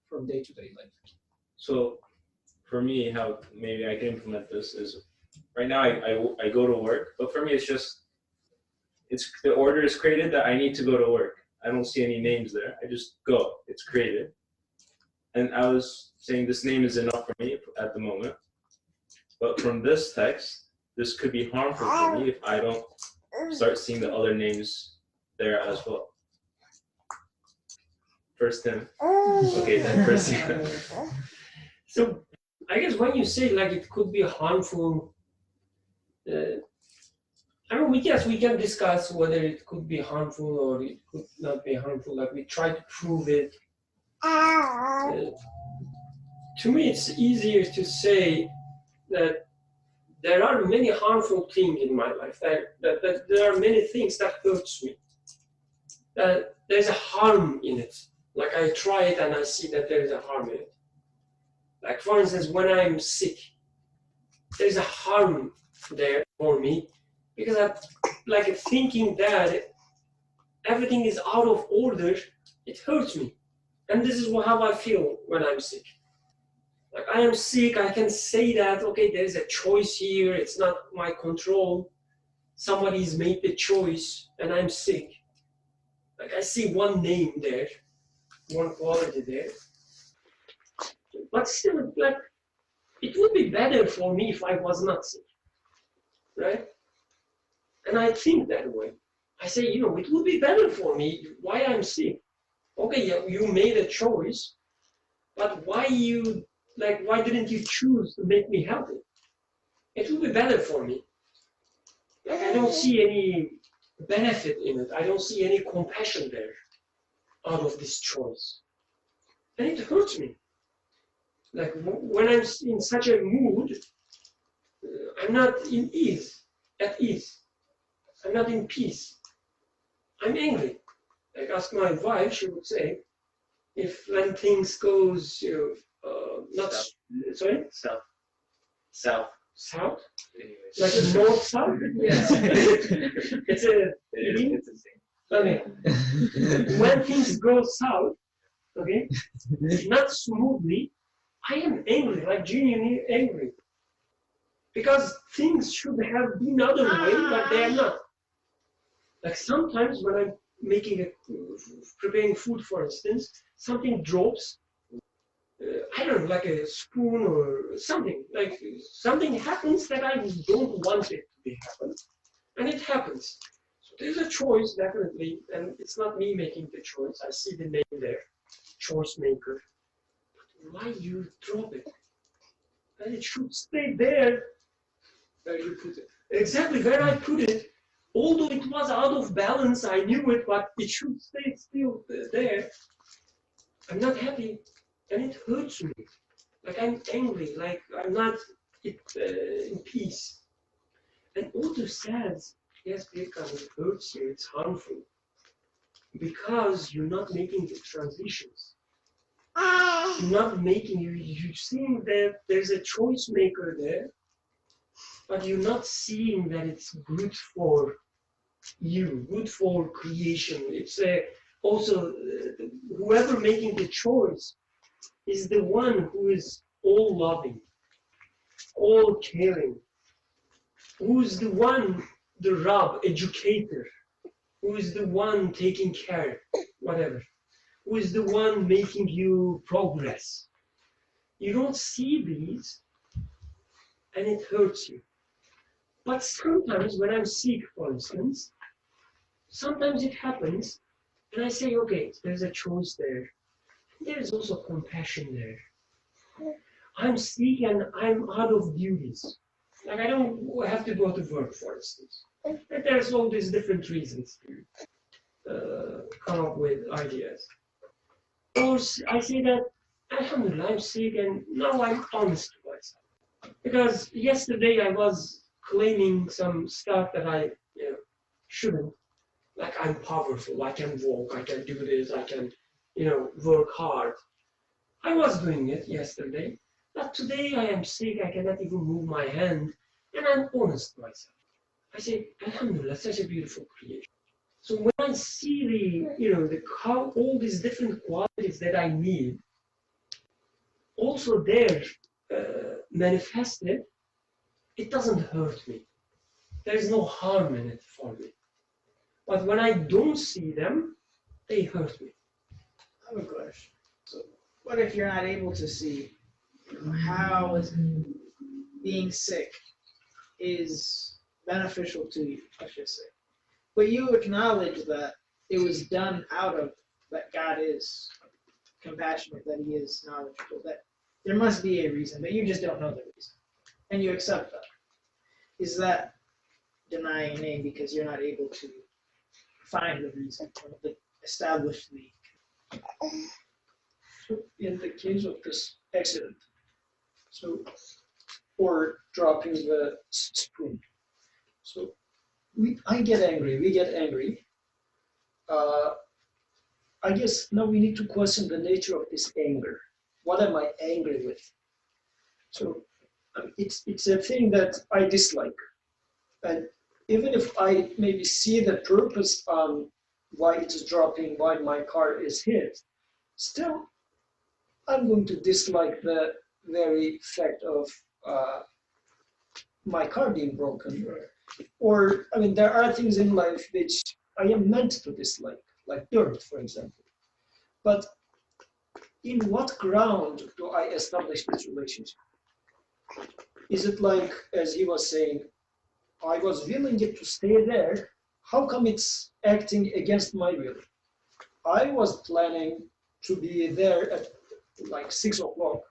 from day-to-day life. So for me, how maybe I can implement this is, right now I go to work, but for me it's just, the order is created that I need to go to work. I don't see any names there. I just go. It's created. And I was saying this name is enough for me at the moment. But from this text, this could be harmful for me if I don't start seeing the other names there as well. First him. Okay, then first him. So I guess when you say like it could be harmful, I mean, we can discuss whether it could be harmful or it could not be harmful. Like we try to prove it. To me, it's easier to say that there are many harmful things in my life. That there are many things that hurts me. That there's a harm in it. Like I try it and I see that there is a harm in it. Like for instance, when I'm sick, there's a harm there for me because I'm like thinking that everything is out of order. It hurts me, and this is how I feel when I'm sick. Like I am sick, I can say that okay, there's a choice here. It's not my control. Somebody's made the choice, and I'm sick. Like I see one name there, one quality there. But still, like, it would be better for me if I was not sick, right? And I think that way. I say, it would be better for me why I'm sick. Okay, yeah, you made a choice, but why didn't you choose to make me healthy? It would be better for me. Like I don't see any benefit in it. I don't see any compassion there out of this choice. And it hurts me. Like when I'm in such a mood, I'm not at ease. I'm not in peace. I'm angry. Like ask my wife, she would say, if when things goes, not South. Sorry, South. south, Anyways. like north south. Yes. It's a It's the same. okay. When things go south, okay, not smoothly, I am angry, like genuinely angry. Because things should have been other way, but they are not. Like sometimes when I'm preparing food, for instance, something drops. I don't know, like a spoon or something. Like something happens that I don't want it to be happen, and it happens. So there's a choice definitely, and it's not me making the choice. I see the name there, choice maker. But why you drop it? And it should stay there Where you put it. exactly where I put it. Although it was out of balance, I knew it, but it should stay still there. I'm not happy, and it hurts me. Like I'm angry, like I'm not in peace. And Otto says, yes, because it hurts you, it's harmful. Because you're not making the transitions. You're not making, you're seeing that there's a choice maker there, but you're not seeing that it's good for you, good for creation. It's also whoever making the choice is the one who is all loving, all caring, who's the one, the Rab, educator, who is the one taking care, whatever, who is the one making you progress. You don't see these, and it hurts you. But sometimes when I'm sick, for instance, sometimes it happens, and I say, okay, there's a choice there. There's also compassion there. I'm sick and I'm out of duties. Like I don't have to go to work, for instance. And there's all these different reasons to come up with ideas. Or I say that, Alhamdulillah, I'm sick and now I'm honest to myself. Because yesterday I was claiming some stuff that I shouldn't. Like I'm powerful, I can walk, I can do this, I can, work hard. I was doing it yesterday, but today I am sick, I cannot even move my hand, and I'm honest with myself. I say, Alhamdulillah, such a beautiful creation. So when I see all these different qualities that I need, also there manifested, it doesn't hurt me. There is no harm in it for me. But when I don't see them, they hurt me. I have a question. So, what if you're not able to see how being sick is beneficial to you, I should say? But you acknowledge that it was done out of that God is compassionate, that He is knowledgeable, that there must be a reason, but you just don't know the reason. And you accept that. Is that denying a name because you're not able to find the reason or establish the... So in the case of this accident, or dropping the spoon, so I get angry, we get angry. I guess now we need to question the nature of this anger. What am I angry with? So it's a thing that I dislike. And even if I maybe see the purpose on why it is dropping, why my car is hit, still I'm going to dislike the very fact of my car being broken. Or, I mean, there are things in life which I am meant to dislike, like dirt, for example. But in what ground do I establish this relationship? Is it like, as he was saying, I was willing it to stay there, how come it's acting against my will? I was planning to be there at like 6 o'clock,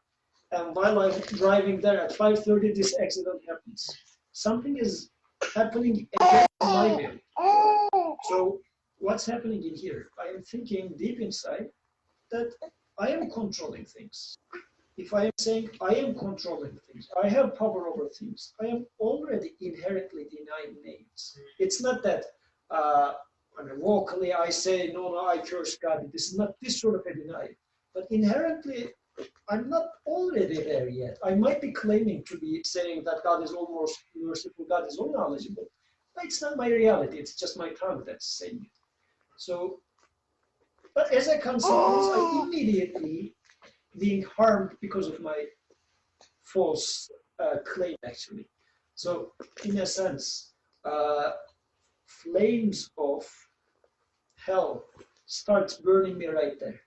and while I'm driving there at 5:30, this accident happens. Something is happening against my will. So what's happening in here? I am thinking deep inside that I am controlling things. If I am saying I am controlling things, I have power over things, I am already inherently denying names. It's not that I mean, vocally I say, no, I curse God. This is not this sort of a denial. But inherently, I'm not already there yet. I might be claiming to be saying that God is almost merciful, God is all knowledgeable. But it's not my reality. It's just my tongue that's saying it. So, but as a consequence, I immediately being harmed because of my false claim, actually. So, in a sense, flames of hell starts burning me right there,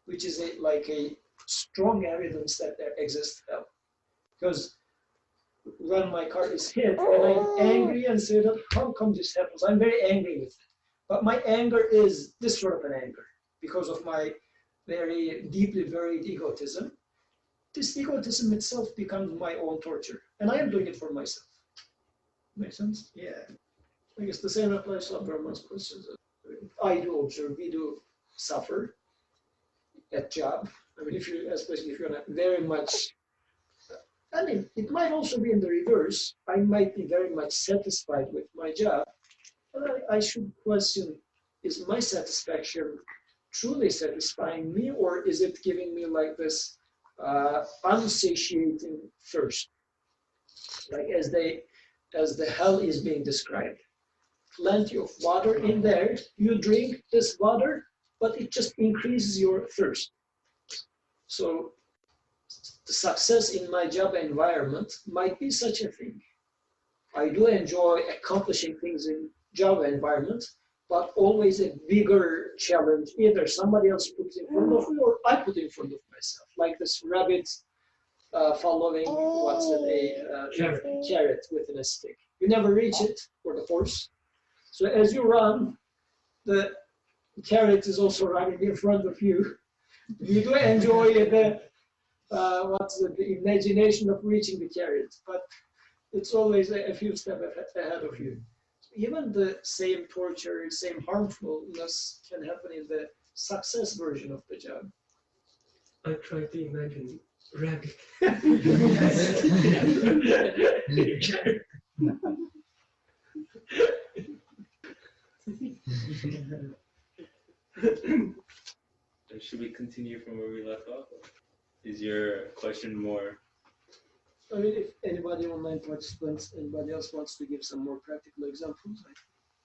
which is like a strong evidence that there exists hell. Because when my car is hit and I'm angry and say that, how come this happens? I'm very angry with it. But my anger is this sort of an anger because of my very deeply buried egotism. This egotism itself becomes my own torture. And I am doing it for myself. Make sense? Yeah. I guess the same applies to Brahman's questions. I do observe, we do suffer at job. I mean, especially if you're not very much, I mean, it might also be in the reverse. I might be very much satisfied with my job, but I should question, is my satisfaction truly satisfying me, or is it giving me like this unsatiating thirst? Like as the hell is being described. Plenty of water in there, you drink this water, but it just increases your thirst. So the success in my job environment might be such a thing. I do enjoy accomplishing things in job environment, but always a bigger challenge. Either somebody else puts in front of me or I put in front of myself. Like this rabbit following carrot within a stick. You never reach it or the horse. So as you run, the carrot is also running in front of you. You do enjoy the imagination of reaching the carrot, but it's always a few steps ahead of you. Even the same torture, same harmfulness can happen in the success version of the job. I try to imagine rabbit. Should we continue from where we left off? Is your question more? I mean, if anybody online participants, anybody else wants to give some more practical examples?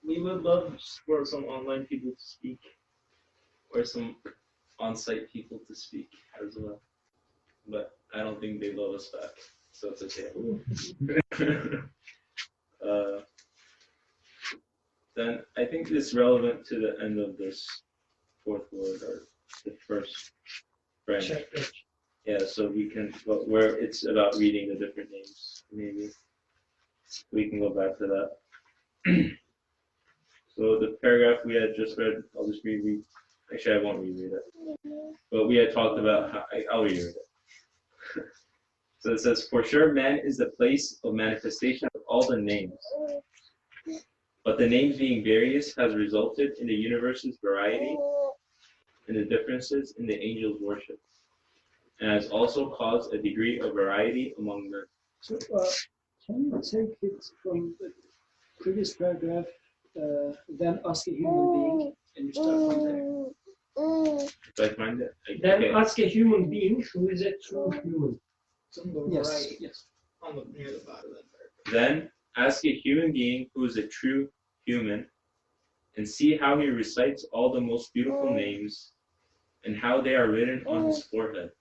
We would love for some online people to speak, or some on-site people to speak as well. But I don't think they love us back, so it's okay. Then I think it's relevant to the end of this fourth word, or the first branch. Yeah, so we can, where it's about reading the different names, maybe we can go back to that. So the paragraph we had just read, I'll just reread. Actually, I won't reread it. But we had talked about how, I'll reread it. So it says, for sure, man is the place of manifestation of all the names. But the names being various has resulted in the universe's variety and the differences in the angels' worship, and has also caused a degree of variety among men. So can you take it from the previous paragraph, then ask a human being, and you start from there? Did I find it? Then Okay. ask a human being who is a true human. Yes, yes. On the near the bottom of that paragraph. Then ask a human being who is a true human, and see how he recites all the most beautiful names and how they are written on his forehead.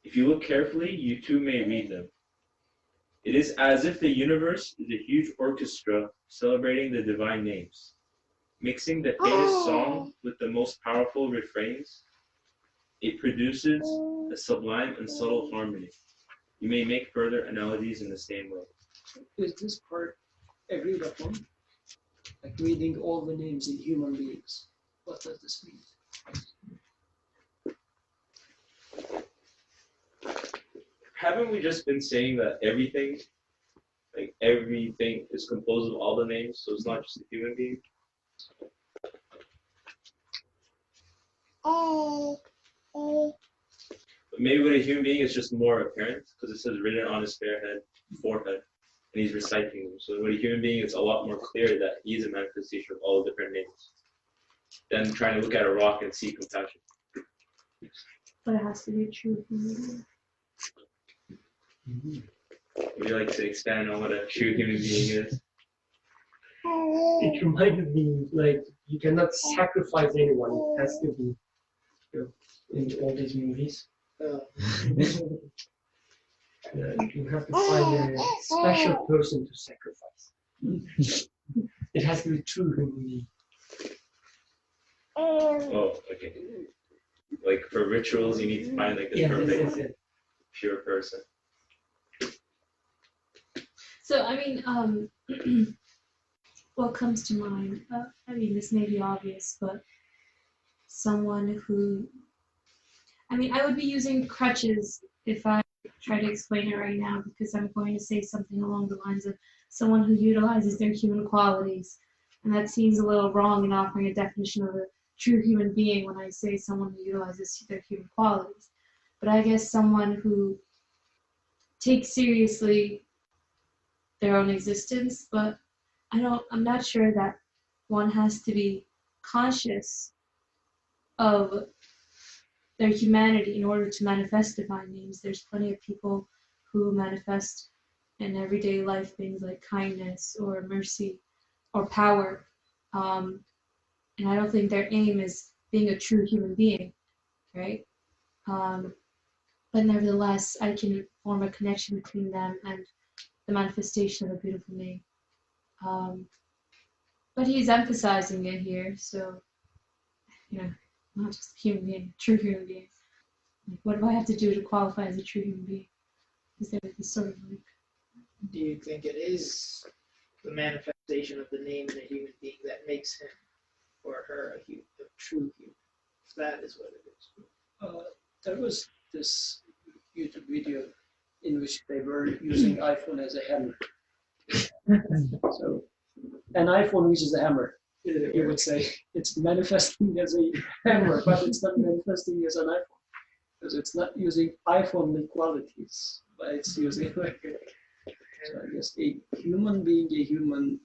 If you look carefully, you too may read them. It is as if the universe is a huge orchestra celebrating the divine names, mixing the faintest song with the most powerful refrains. It produces a sublime and subtle harmony. You may make further analogies in the same way. Is this part agreed upon? Like reading all the names in human beings. What does this mean? Haven't we just been saying that everything is composed of all the names, so it's not just a human being? But maybe with a human being, it's just more apparent because it says written on his forehead, and he's reciting them. So with a human being, it's a lot more clear that he is a manifestation of all the different names than trying to look at a rock and see compassion. But it has to be a true human being. Would you like to expand on what a true human being is? It reminded me, like, you cannot sacrifice anyone. It has to be, in all these movies. You have to find a special person to sacrifice. It has to be true human being. Oh, okay. Like for rituals, you need to find like the perfect, pure person. So, I mean, what comes to mind? I mean, this may be obvious, but someone who, I mean, I would be using crutches if I try to explain it right now, because I'm going to say something along the lines of someone who utilizes their human qualities. And that seems a little wrong in offering a definition of a true human being when I say someone who utilizes their human qualities. But I guess someone who takes seriously their own existence, but I'm not sure that one has to be conscious of their humanity in order to manifest divine names. There's plenty of people who manifest in everyday life things like kindness or mercy or power. And I don't think their aim is being a true human being, right? But nevertheless, I can form a connection between them and the manifestation of a beautiful name. But he's emphasizing it here, so, not just a human being, true human being. Like, what do I have to do to qualify as a true human being? Is there this sort of like... Do you think it is the manifestation of the name in a human being that makes him or her a true human? If that is what it is. There was this YouTube video in which they were using iPhone as a hammer. So, an iPhone which is a hammer, you would say it's manifesting as a hammer, but it's not manifesting as an iPhone because it's not using iPhone qualities, but it's using like so I guess a human being a human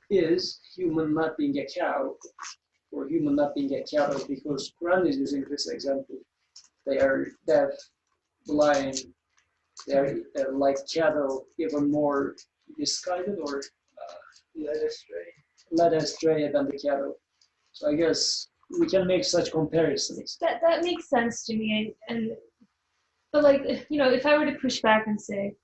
is human not being a cow, or human not being a cattle, because Quran is using this example. They are deaf, blind, they are like cattle, even more misguided or led astray than the cattle. So I guess we can make such comparisons. That makes sense to me, but like, if I were to push back and say,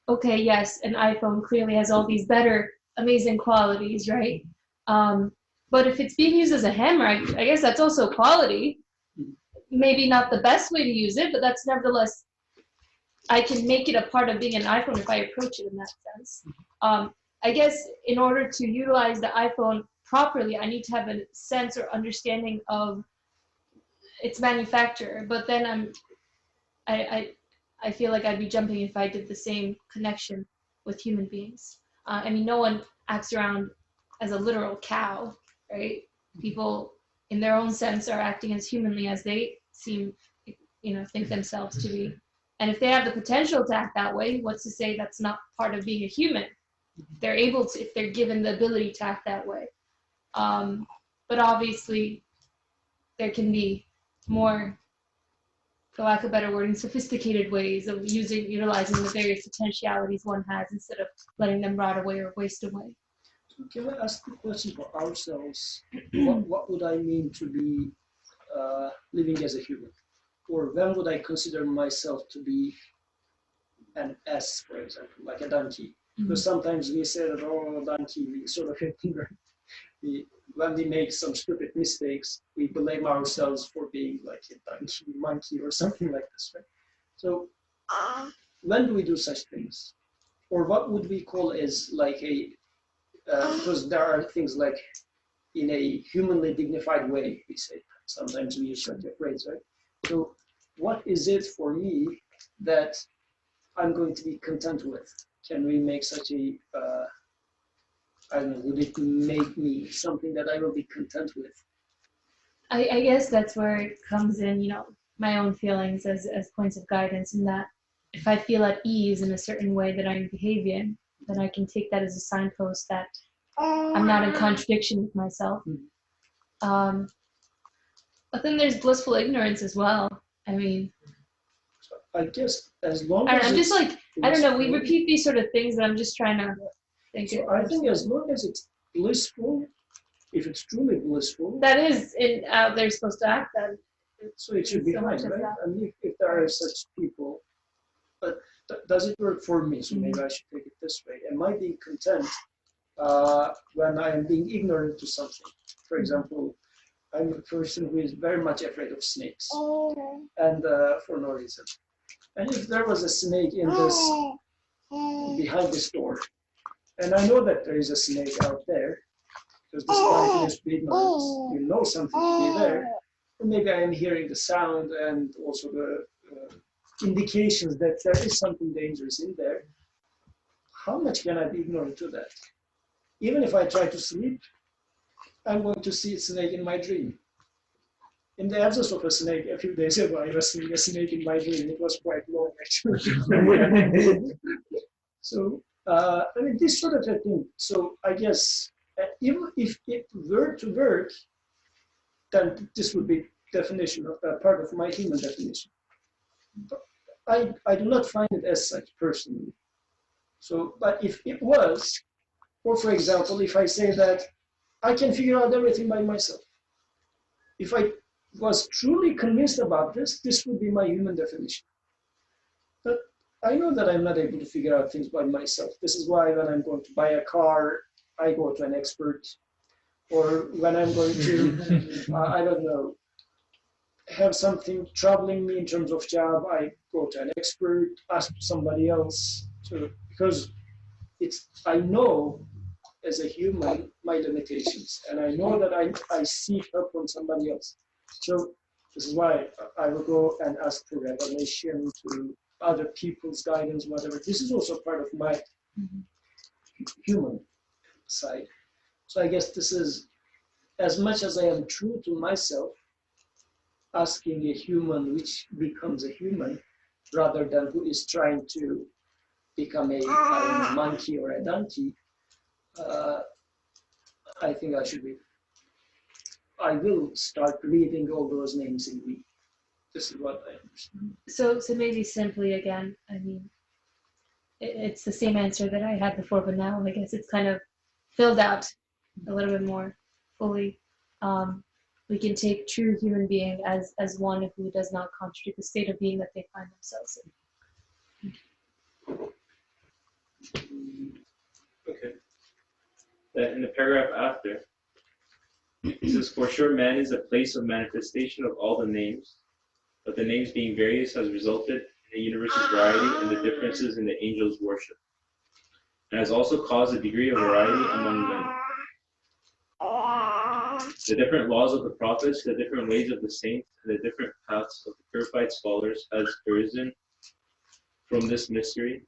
okay, yes, an iPhone clearly has all these better, amazing qualities, right? But if it's being used as a hammer, I guess that's also quality. Maybe not the best way to use it, but that's nevertheless, I can make it a part of being an iPhone if I approach it in that sense. I guess in order to utilize the iPhone properly, I need to have a sense or understanding of it's manufacturer. But then I feel like I'd be jumping if I did the same connection with human beings. I mean, no one acts around as a literal cow, right? People, in their own sense, are acting as humanly as they seem, think themselves to be. And if they have the potential to act that way, what's to say that's not part of being a human? They're able to, if they're given the ability to act that way. But obviously, there can be more, for lack of better wording, sophisticated ways of utilizing the various potentialities one has instead of letting them rot away or waste away. So can I ask the question for ourselves? What would I mean to be living as a human? Or when would I consider myself to be an S, for example, like a donkey? Because sometimes we say that, oh, donkey, we sort of when we make some stupid mistakes, we blame ourselves for being like a donkey, monkey, or something like this, right? So when do we do such things? Or what would we call as like a, because there are things like in a humanly dignified way, we say, sometimes we use such a phrase, right? So what is it for me that I'm going to be content with? Can we make such a, I don't know, would it make me something that I will be content with? I guess that's where it comes in, my own feelings as points of guidance, in that if I feel at ease in a certain way that I'm behaving, then I can take that as a signpost that I'm not in contradiction with myself. But then there's blissful ignorance as well. I mean, I guess as long I as I'm just like, I don't know, we repeat these sort of things that I'm just trying to think. So I think as long as it's blissful, if it's truly blissful, that is in how they're supposed to act then. so it should be So fine, much of right? that. I mean, if there are such people, but does it work for me? So maybe I should take it this way. Am I being content when I am being ignorant to something? For example, I'm a person who is very much afraid of snakes, and for no reason. And if there was a snake in this, behind this door, and I know that there is a snake out there, because the sky is ignorance, you know something to be there, and maybe I am hearing the sound and also the indications that there is something dangerous in there. How much can I be ignorant to that? Even if I try to sleep, I'm going to see a snake in my dream. In the absence of a snake, a few days ago, I was seeing a snake in my dream. It was quite long, actually. So, I mean, this sort of a thing. So, I guess, even if it were to work, then this would be definition of part of my human definition. But I do not find it as such personally. So, but if it was, or for example, if I say that I can figure out everything by myself, if I was truly convinced about this, this would be my human definition. But I know that I'm not able to figure out things by myself. This is why when I'm going to buy a car, I go to an expert. Or when I'm going to, I don't know, have something troubling me in terms of job, I go to an expert, ask somebody else. So, because I know as a human my limitations, and I know that I seek help from somebody else. So this is why I will go and ask for revelation, to other people's guidance, whatever. This is also part of my human side. So I guess this is, as much as I am true to myself, asking a human which becomes a human, rather than who is trying to become a monkey or a donkey, I think I will start reading all those names in me. This is what I understand. So maybe simply again, I mean, it's the same answer that I had before, but now I guess it's kind of filled out a little bit more fully. We can take true human being as one who does not contradict the state of being that they find themselves in. Okay. Then in the paragraph after, it says, for sure man is a place of manifestation of all the names, but the names being various has resulted in the universe's variety and the differences in the angels' worship, and has also caused a degree of variety among men. The different laws of the prophets, the different ways of the saints, and the different paths of the purified scholars has arisen from this mystery.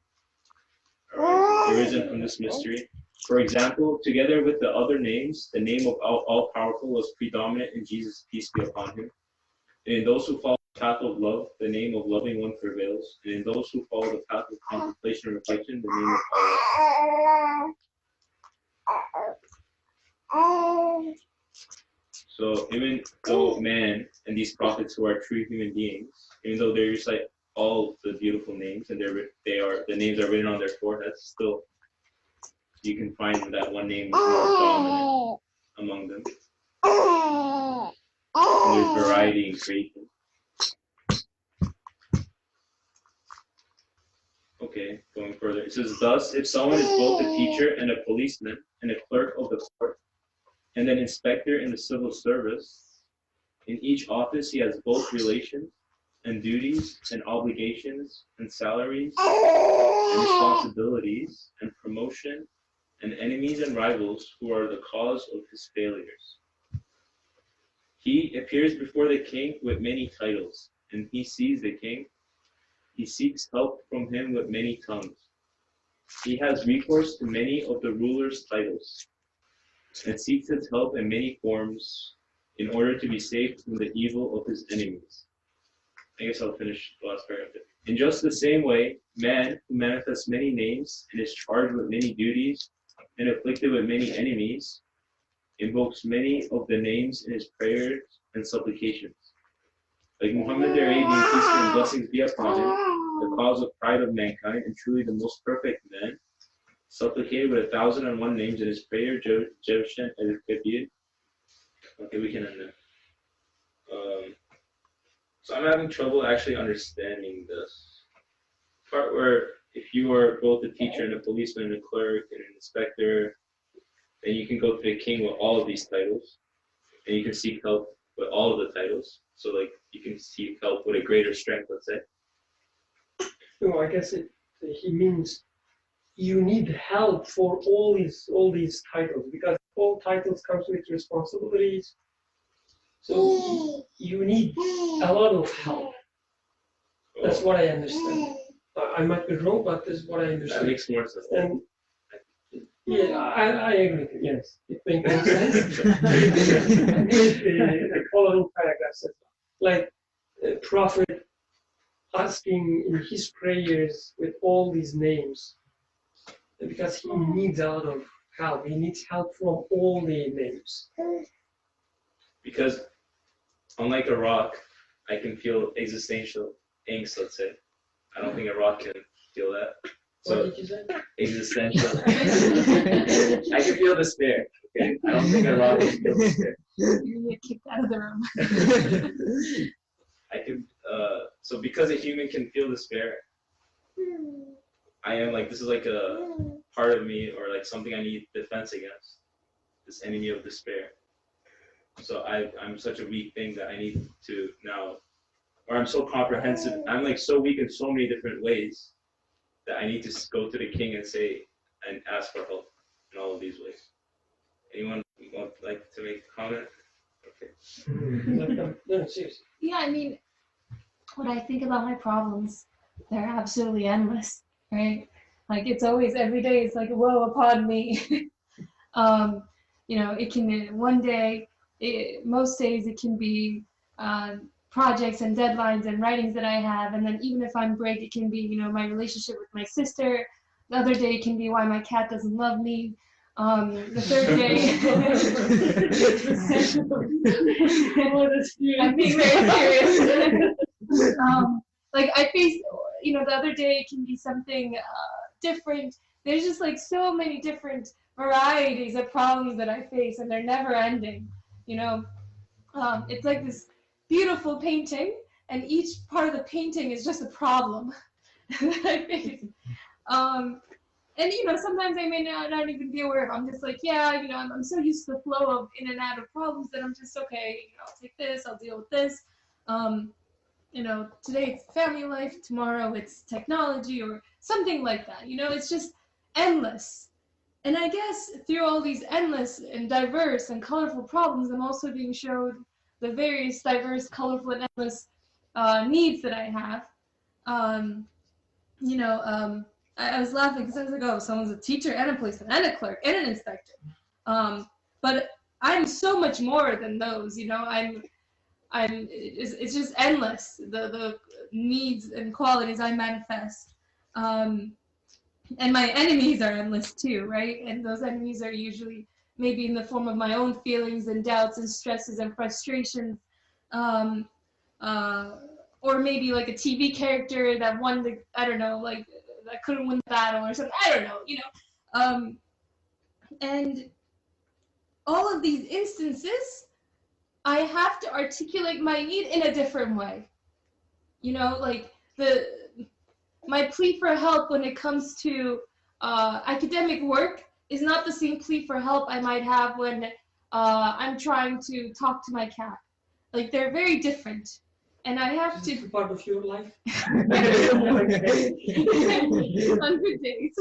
For example, together with the other names, the name of all-powerful was predominant in Jesus, peace be upon him. And in those who follow the path of love, the name of loving one prevails. And in those who follow the path of contemplation and reflection, the name of Allah. So even though man and these prophets who are true human beings, even though they recite all the beautiful names and the names are written on their foreheads, still you can find that one name is more dominant among them. And there's variety in creation. Okay, going further. It says, thus, if someone is both a teacher and a policeman and a clerk of the court, and an inspector in the civil service, in each office he has both relations and duties and obligations and salaries and responsibilities and promotion and enemies and rivals who are the cause of his failures. He appears before the king with many titles, and he sees the king. He seeks help from him with many tongues. He has recourse to many of the ruler's titles, and seeks his help in many forms in order to be saved from the evil of his enemies. I guess I'll finish the last paragraph. In just the same way, man who manifests many names and is charged with many duties and afflicted with many enemies, invokes many of the names in his prayers and supplications. Like Muhammad, their aid, peace and blessings be upon him, the cause of pride of mankind and truly the most perfect man, supplicated with 1,001 names in his prayer, Jevshan and Kabir. Okay, we can end there. So I'm having trouble actually understanding this part where if you are both a teacher and a policeman and a clerk and an inspector, then you can go to the king with all of these titles, and you can seek help with all of the titles. So like you can seek help with a greater strength, let's say. No, I guess he means you need help for all these titles, because all titles comes with responsibilities. So you need a lot of help. That's what I understand. I might be wrong, but this is what I understand. That makes more sense. And yeah, I agree. Yes, it makes more sense. the following paragraph says, like the prophet asking in his prayers with all these names, because he needs a lot of help. He needs help from all the names. Because unlike a rock, I can feel existential angst, let's say. I don't think a rock can feel that. So, What did you say? Existential. I can feel despair. Okay? I don't think a rock can feel despair. You get kicked out of the room. I can. So because a human can feel despair, I am like, this is like a part of me, or like something I need defense against. This enemy of despair. So I'm such a weak thing that I need to now, or I'm so comprehensive. I'm like so weak in so many different ways that I need to go to the king and say and ask for help in all of these ways. Anyone would like to make a comment? Okay. No, seriously. Yeah, I mean, when I think about my problems, they're absolutely endless, right? Like it's always every day. It's like woe upon me. You know, it can one day. Most days it can be projects and deadlines and writings that I have, and then even if I'm break, it can be, you know, my relationship with my sister. The other day it can be why my cat doesn't love me. The third day, I'm being very serious. Like I face, you know, the other day it can be something different. There's just like so many different varieties of problems that I face, and they're never ending. You know, it's like this beautiful painting, and each part of the painting is just a problem that I face. And you know, sometimes I may not even be aware of. I'm just like, yeah, you know, I'm so used to the flow of in and out of problems that I'm just okay. You know, I'll take this, I'll deal with this. You know, today it's family life, tomorrow it's technology or something like that. You know, it's just endless. And I guess through all these endless and diverse and colorful problems, I'm also being showed the various diverse, colorful, and endless needs that I have. I was laughing because I was like, oh, someone's a teacher and a policeman and a clerk and an inspector. But I'm so much more than those, it's just endless, the needs and qualities I manifest. And my enemies are endless too, right? And those enemies are usually maybe in the form of my own feelings and doubts and stresses and frustrations. Or maybe like a TV character that won the, I don't know, like that couldn't win the battle or something. I don't know, And all of these instances, I have to articulate my need in a different way. Like my plea for help when it comes to academic work is not the same plea for help I might have when I'm trying to talk to my cat. Like they're very different. And I have Is it part of your life? On good days.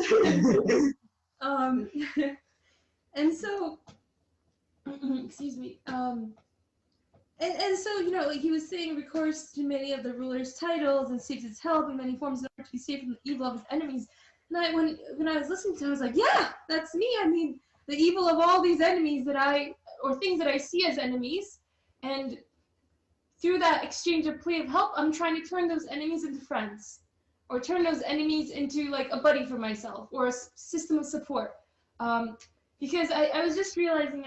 And so, excuse me. And so, like he was saying, recourse to many of the ruler's titles and seeks his help in many forms in order to be safe from the evil of his enemies. And when I was listening to him, I was like, yeah, that's me. I mean, the evil of all these enemies or things that I see as enemies. And through that exchange of plea of help, I'm trying to turn those enemies into friends, or turn those enemies into like a buddy for myself, or a system of support. Because I was just realizing,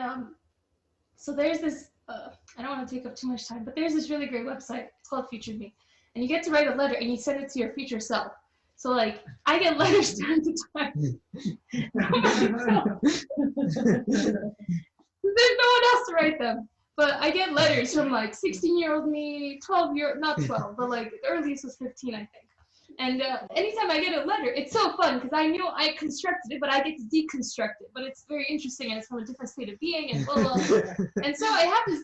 so there's this, I don't want to take up too much time, but there's this really great website. It's called Future Me. And you get to write a letter and you send it to your future self. So like, I get letters time to time. There's no one else to write them. But I get letters from like 16-year-old me, not 12, but like the earliest was 15, I think. And anytime I get a letter, it's so fun because I know I constructed it, but I get to deconstruct it. But it's very interesting and it's from a different state of being and blah, blah, blah. And so I have this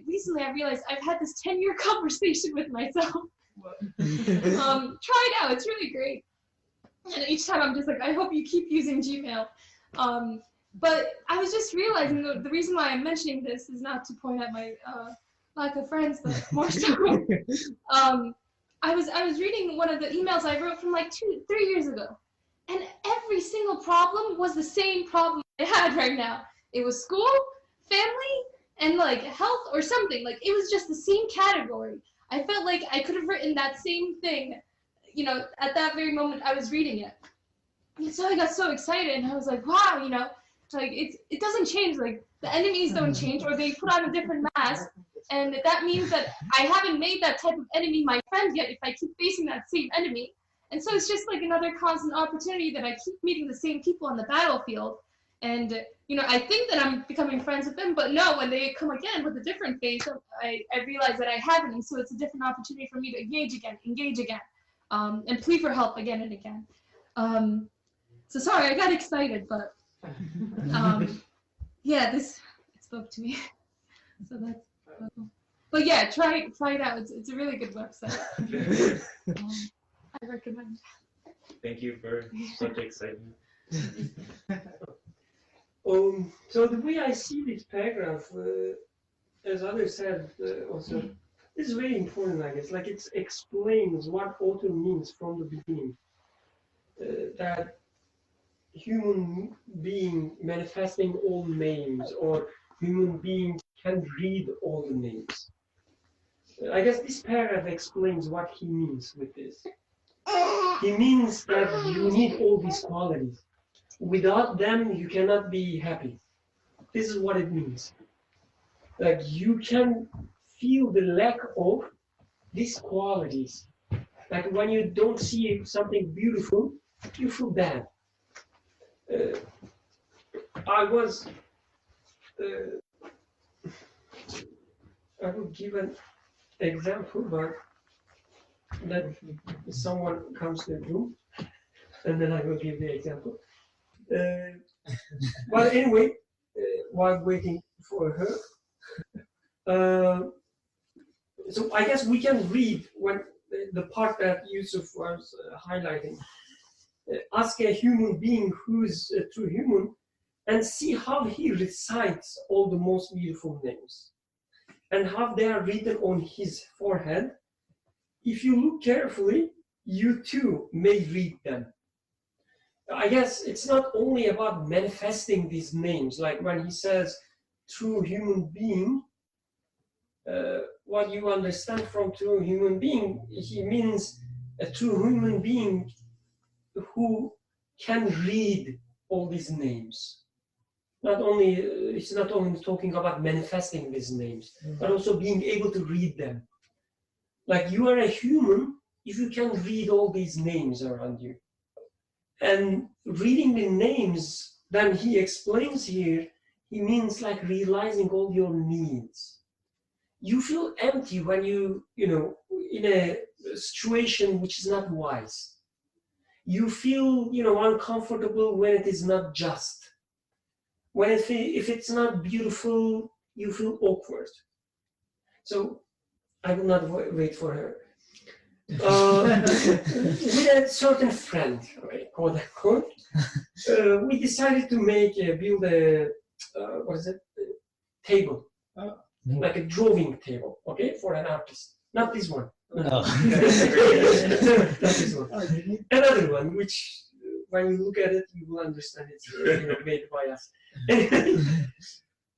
recently I realized I've had this 10-year conversation with myself. Try it out, it's really great. And each time I'm just like, I hope you keep using Gmail. But I was just realizing the reason why I'm mentioning this is not to point out my lack of friends, but more so. I was reading one of the emails I wrote from like 2-3 years ago, and every single problem was the same problem I had right now. It was school, family, and like health or something. Like it was just the same category. I felt like I could have written that same thing, at that very moment I was reading it. And so I got so excited, and I was like, wow, like it doesn't change. Like the enemies don't change, or they put on a different mask. And that means that I haven't made that type of enemy my friend yet if I keep facing that same enemy. And so it's just like another constant opportunity that I keep meeting the same people on the battlefield. And, I think that I'm becoming friends with them, but no, when they come again with a different face, I realize that I haven't. And so it's a different opportunity for me to engage again, and plead for help again and again. So sorry, I got excited, but yeah, it spoke to me. So that's. But yeah, try it out. It's a really good website. I recommend. Thank you for such excitement. So the way I see this paragraph, as others said also, this is very important, I guess. Like it explains what author means from the beginning. That human being manifesting all names, or human being can read all the names. I guess this paragraph explains what he means with this. He means that you need all these qualities. Without them, you cannot be happy. This is what it means. Like you can feel the lack of these qualities. Like when you don't see something beautiful, you feel bad. I will give an example, but that someone comes to the room, and then I will give the example. Well, anyway, while waiting for her, so I guess we can read when the part that Yusuf was highlighting. ask a human being who's a true human and see how he recites all the most beautiful names and how they are written on his forehead. If you look carefully, you too may read them. I guess it's not only about manifesting these names, like when he says true human being, what you understand from true human being, he means a true human being who can read all these names. It's not only talking about manifesting these names, but also being able to read them. Like you are a human if you can read all these names around you. And reading the names, then he explains here, he means like realizing all your needs. You feel empty when you in a situation which is not wise. You feel, uncomfortable when it is not just. If it's not beautiful, you feel awkward. So I will not wait for her. With a certain friend, right, quote unquote, we decided to build a table, like a drawing table, okay, for an artist. Not this one. No. Not this one. Another one, which when you look at it, you will understand it's made by us.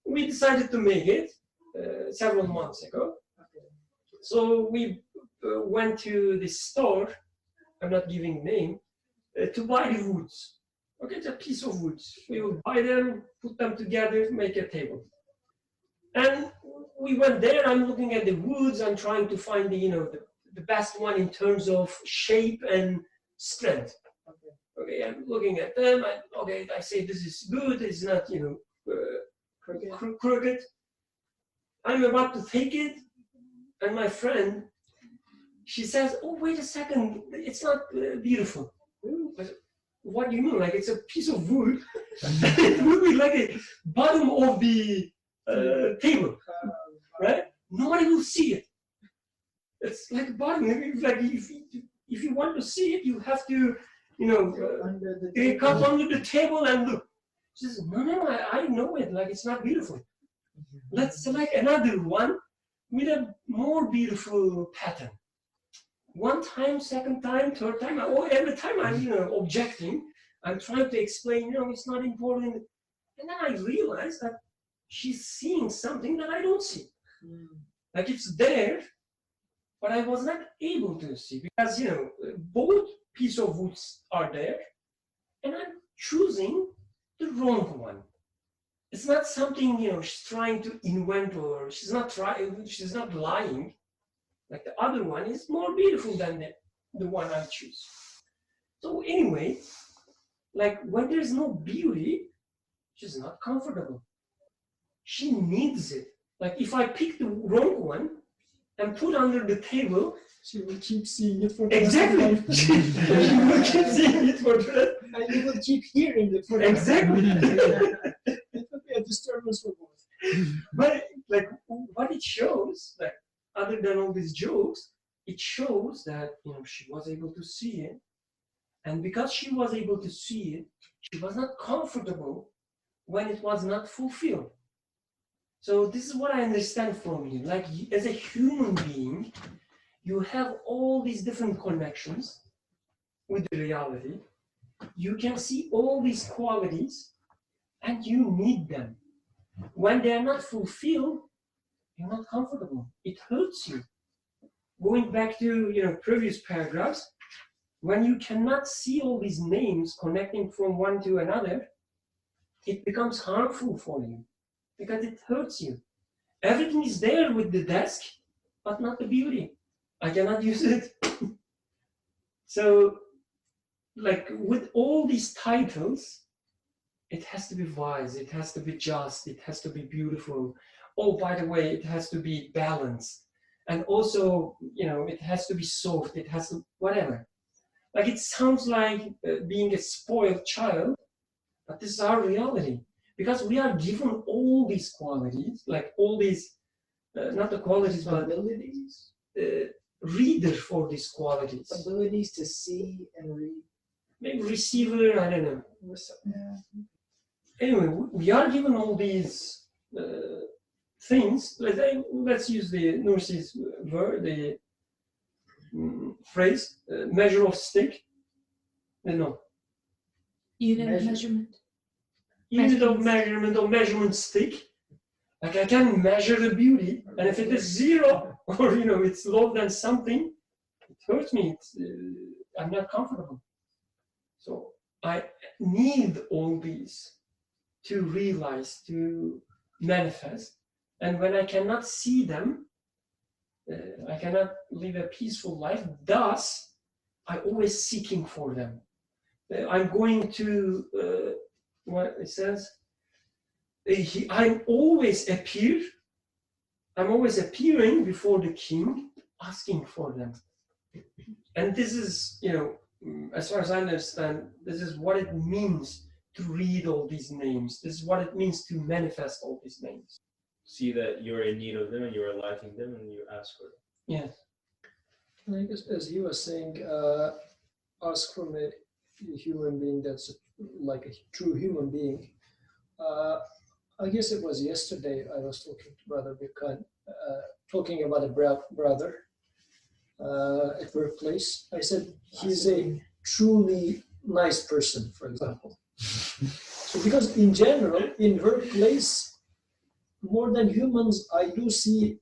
We decided to make it several months ago. So we went to the store, I'm not giving name, to buy the woods. Okay, it's a piece of woods. We will buy them, put them together, make a table. And we went there, I'm looking at the woods, I'm trying to find the best one in terms of shape and strength. Okay, I'm looking at them, I say this is good, it's not, crooked. I'm about to take it, and my friend, she says, oh, wait a second, it's not beautiful. What do you mean? Like it's a piece of wood. It would be like a bottom of the table, right? Nobody will see it. It's like a bottom. Like if you want to see it, you have to, come under the table and look. She says, no, I know it. Like it's not beautiful. Let's select another one with a more beautiful pattern. One time, second time, third time, every time I'm, objecting, I'm trying to explain, it's not important. And then I realize that she's seeing something that I don't see. Like it's there, but I was not able to see because, both pieces of woods are there, and I'm choosing the wrong one. It's not something, she's trying to invent, or she's not lying. Like the other one is more beautiful than the one I choose. So anyway, like when there's no beauty, she's not comfortable. She needs it. Like if I pick the wrong one and put under the table, she will keep seeing it for exactly. She will keep seeing it for the and you will keep hearing it for exactly. It will be a disturbance for both. But like what it shows, like other than all these jokes, it shows that she was able to see it, and because she was able to see it, she was not comfortable when it was not fulfilled. So this is what I understand from you. Like as a human being, you have all these different connections with the reality. You can see all these qualities, and you need them. When they are not fulfilled, you're not comfortable. It hurts you. Going back to previous paragraphs, when you cannot see all these names connecting from one to another, it becomes harmful for you because it hurts you. Everything is there with the desk, but not the beauty. I cannot use it. So, like with all these titles, it has to be wise, it has to be just, it has to be beautiful. Oh, by the way, it has to be balanced. And also, it has to be soft, it has to, whatever. Like it sounds like being a spoiled child, but this is our reality. Because we are given all these qualities, like all these, not the qualities, but Abilities? reader for these qualities. Abilities to see and read. maybe receiver, I don't know. Yeah. Anyway, we are given all these things. Let's use the Nursi's word, the phrase, measure of stick. No. Unit of measurement. Unit of measurement or measurement stick. Like I can measure the beauty, and if it is 0 or it's lower than something, it hurts me. I'm not comfortable. So I need all these to realize, to manifest, and when I cannot see them, I cannot live a peaceful life. Thus, I'm always seeking for them. I'm going to what it says. I'm always appearing before the king, asking for them. And this is, as far as I understand, this is what it means to read all these names. This is what it means to manifest all these names. See that you're in need of them and you're lacking them and you ask for them. Yes. And I guess, as he was saying, ask from a human being that's like a true human being. I guess it was yesterday I was talking to Brother Birkan, talking about a brother at workplace. I said he's a truly nice person, for example. So because in general, in workplace, more than humans, I do see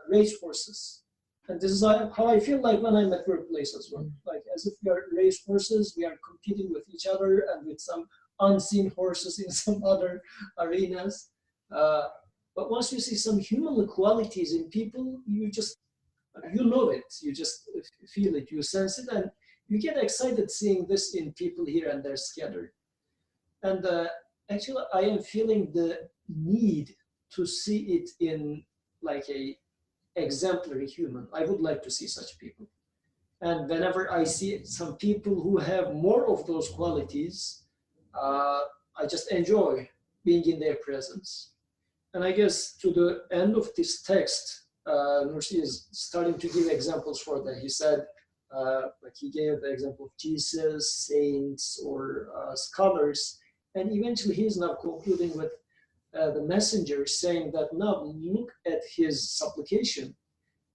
racehorses. And this is how I feel like when I'm at workplace as well. Like as if we are racehorses, we are competing with each other and with some unseen horses in some other arenas. But once you see some human qualities in people, you know it, you just feel it, you sense it, and you get excited seeing this in people here and there scattered. And actually, I am feeling the need to see it in like a exemplary human. I would like to see such people. And whenever I see some people who have more of those qualities, I just enjoy being in their presence. And I guess to the end of this text, Nursi is starting to give examples for that. He said, like he gave the example of Jesus, saints, or scholars. And eventually he's now concluding with the messenger saying that now look at his supplication.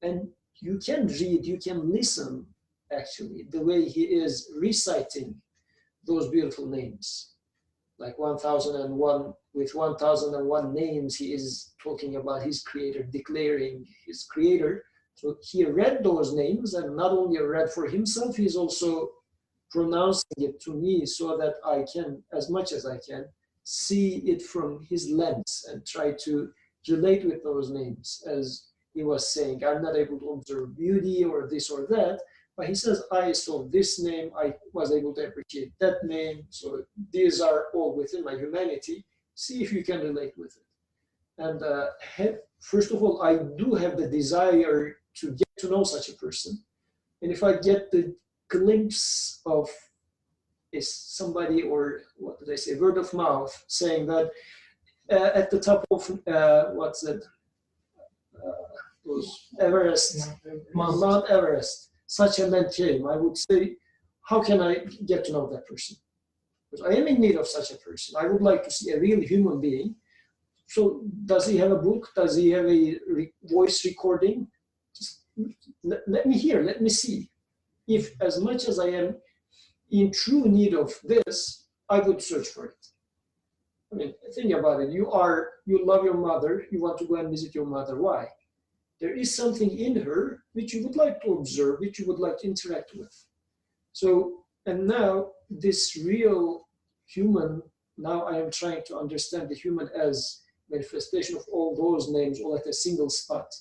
And you can read, you can listen, actually, the way he is reciting those beautiful names. Like 1001, with 1001 names, he is talking about his creator, declaring his creator. So he read those names, and not only read for himself, he's also pronouncing it to me so that I can, as much as I can, see it from his lens and try to relate with those names. As he was saying, I'm not able to observe beauty or this or that, but he says, I saw this name, I was able to appreciate that name, so these are all within my humanity. See if you can relate with it. And first of all, I do have the desire to get to know such a person. And if I get the glimpse of somebody, or what did I say, word of mouth, saying that at the top of, those Everest, Mount Everest, such a man came, I would say, how can I get to know that person? Because I am in need of such a person. I would like to see a real human being. So does he have a book? Does he have a voice recording? Just let me hear, let me see. If as much as I am in true need of this, I would search for it. I mean, think about it. You love your mother, you want to go and visit your mother. Why? There is something in her which you would like to observe, which you would like to interact with. So, and now this real human, now I am trying to understand the human as manifestation of all those names all at a single spot.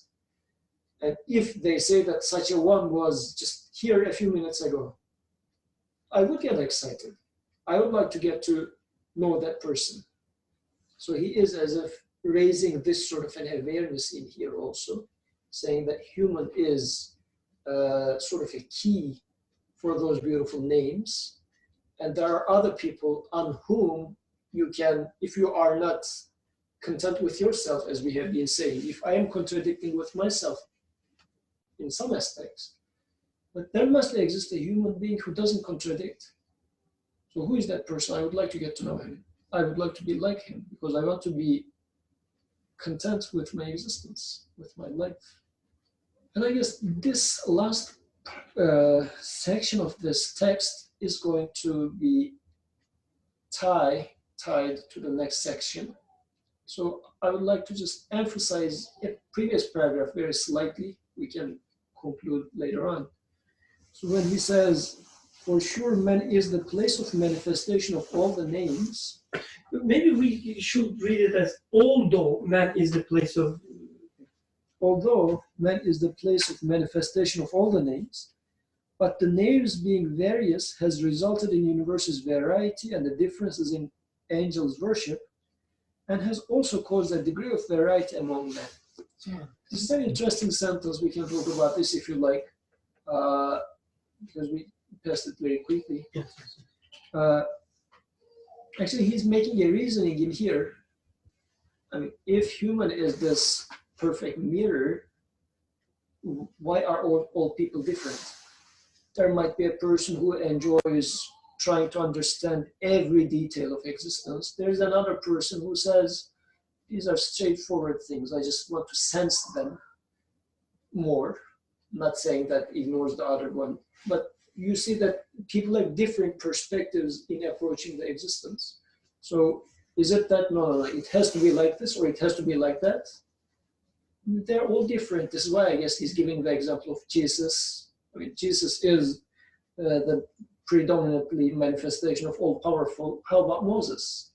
And if they say that such a one was just here a few minutes ago, I would get excited. I would like to get to know that person. So he is as if raising this sort of an awareness in here also, saying that human is sort of a key for those beautiful names. And there are other people on whom you can, if you are not content with yourself, as we have been saying, if I am contradicting with myself in some aspects, but there must exist a human being who doesn't contradict. So who is that person? I would like to get to know him. I would like to be like him because I want to be content with my existence, with my life. And I guess this last section of this text is going to be tied to the next section. So I would like to just emphasize a previous paragraph very slightly. We can conclude later on. So when he says, for sure, man is the place of manifestation of all the names. Maybe we should read it as although man is the place of. Although man is the place of manifestation of all the names, but the names being various has resulted in universe's variety and the differences in angels' worship, and has also caused a degree of variety among men. Yeah. This is an interesting sentence. We can talk about this if you like, because we passed it very quickly. Yes. Actually, he's making a reasoning in here. I mean, if human is this perfect mirror, why are all people different? There might be a person who enjoys trying to understand every detail of existence. There's another person who says, these are straightforward things. I just want to sense them more. I'm not saying that ignores the other one, but you see that people have different perspectives in approaching the existence. So is it that, no, it has to be like this or it has to be like that? They're all different. This is why I guess he's giving the example of Jesus. I mean, Jesus is the predominantly manifestation of all powerful. How about Moses?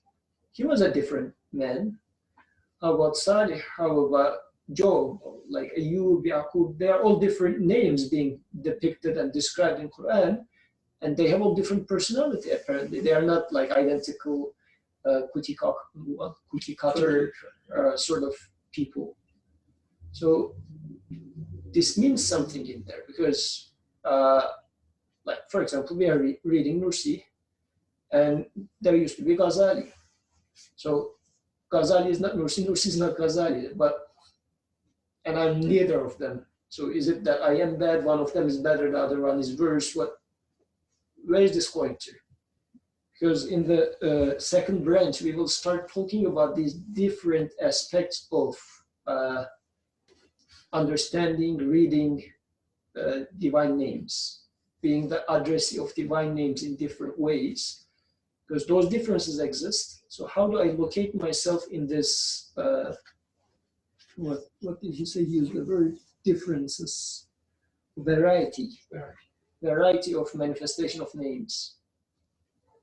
He was a different man. How about Salih? How about Job? Like Ayub, Yaqub? They are all different names being depicted and described in Quran, and they have all different personality. Apparently, they are not like identical cookie cutter sort of people. So this means something in there because, like for example, we are reading Nursi, and there used to be Ghazali. So Ghazali is not Nursi, Nursi is not Ghazali, and I'm neither of them. So is it that I am bad, one of them is better, the other one is worse? Where is this going to? Because in the second branch, we will start talking about these different aspects of understanding, reading divine names, being the addressee of divine names in different ways, because those differences exist. So how do I locate myself in this, what did he say? He used the word differences, variety of manifestation of names.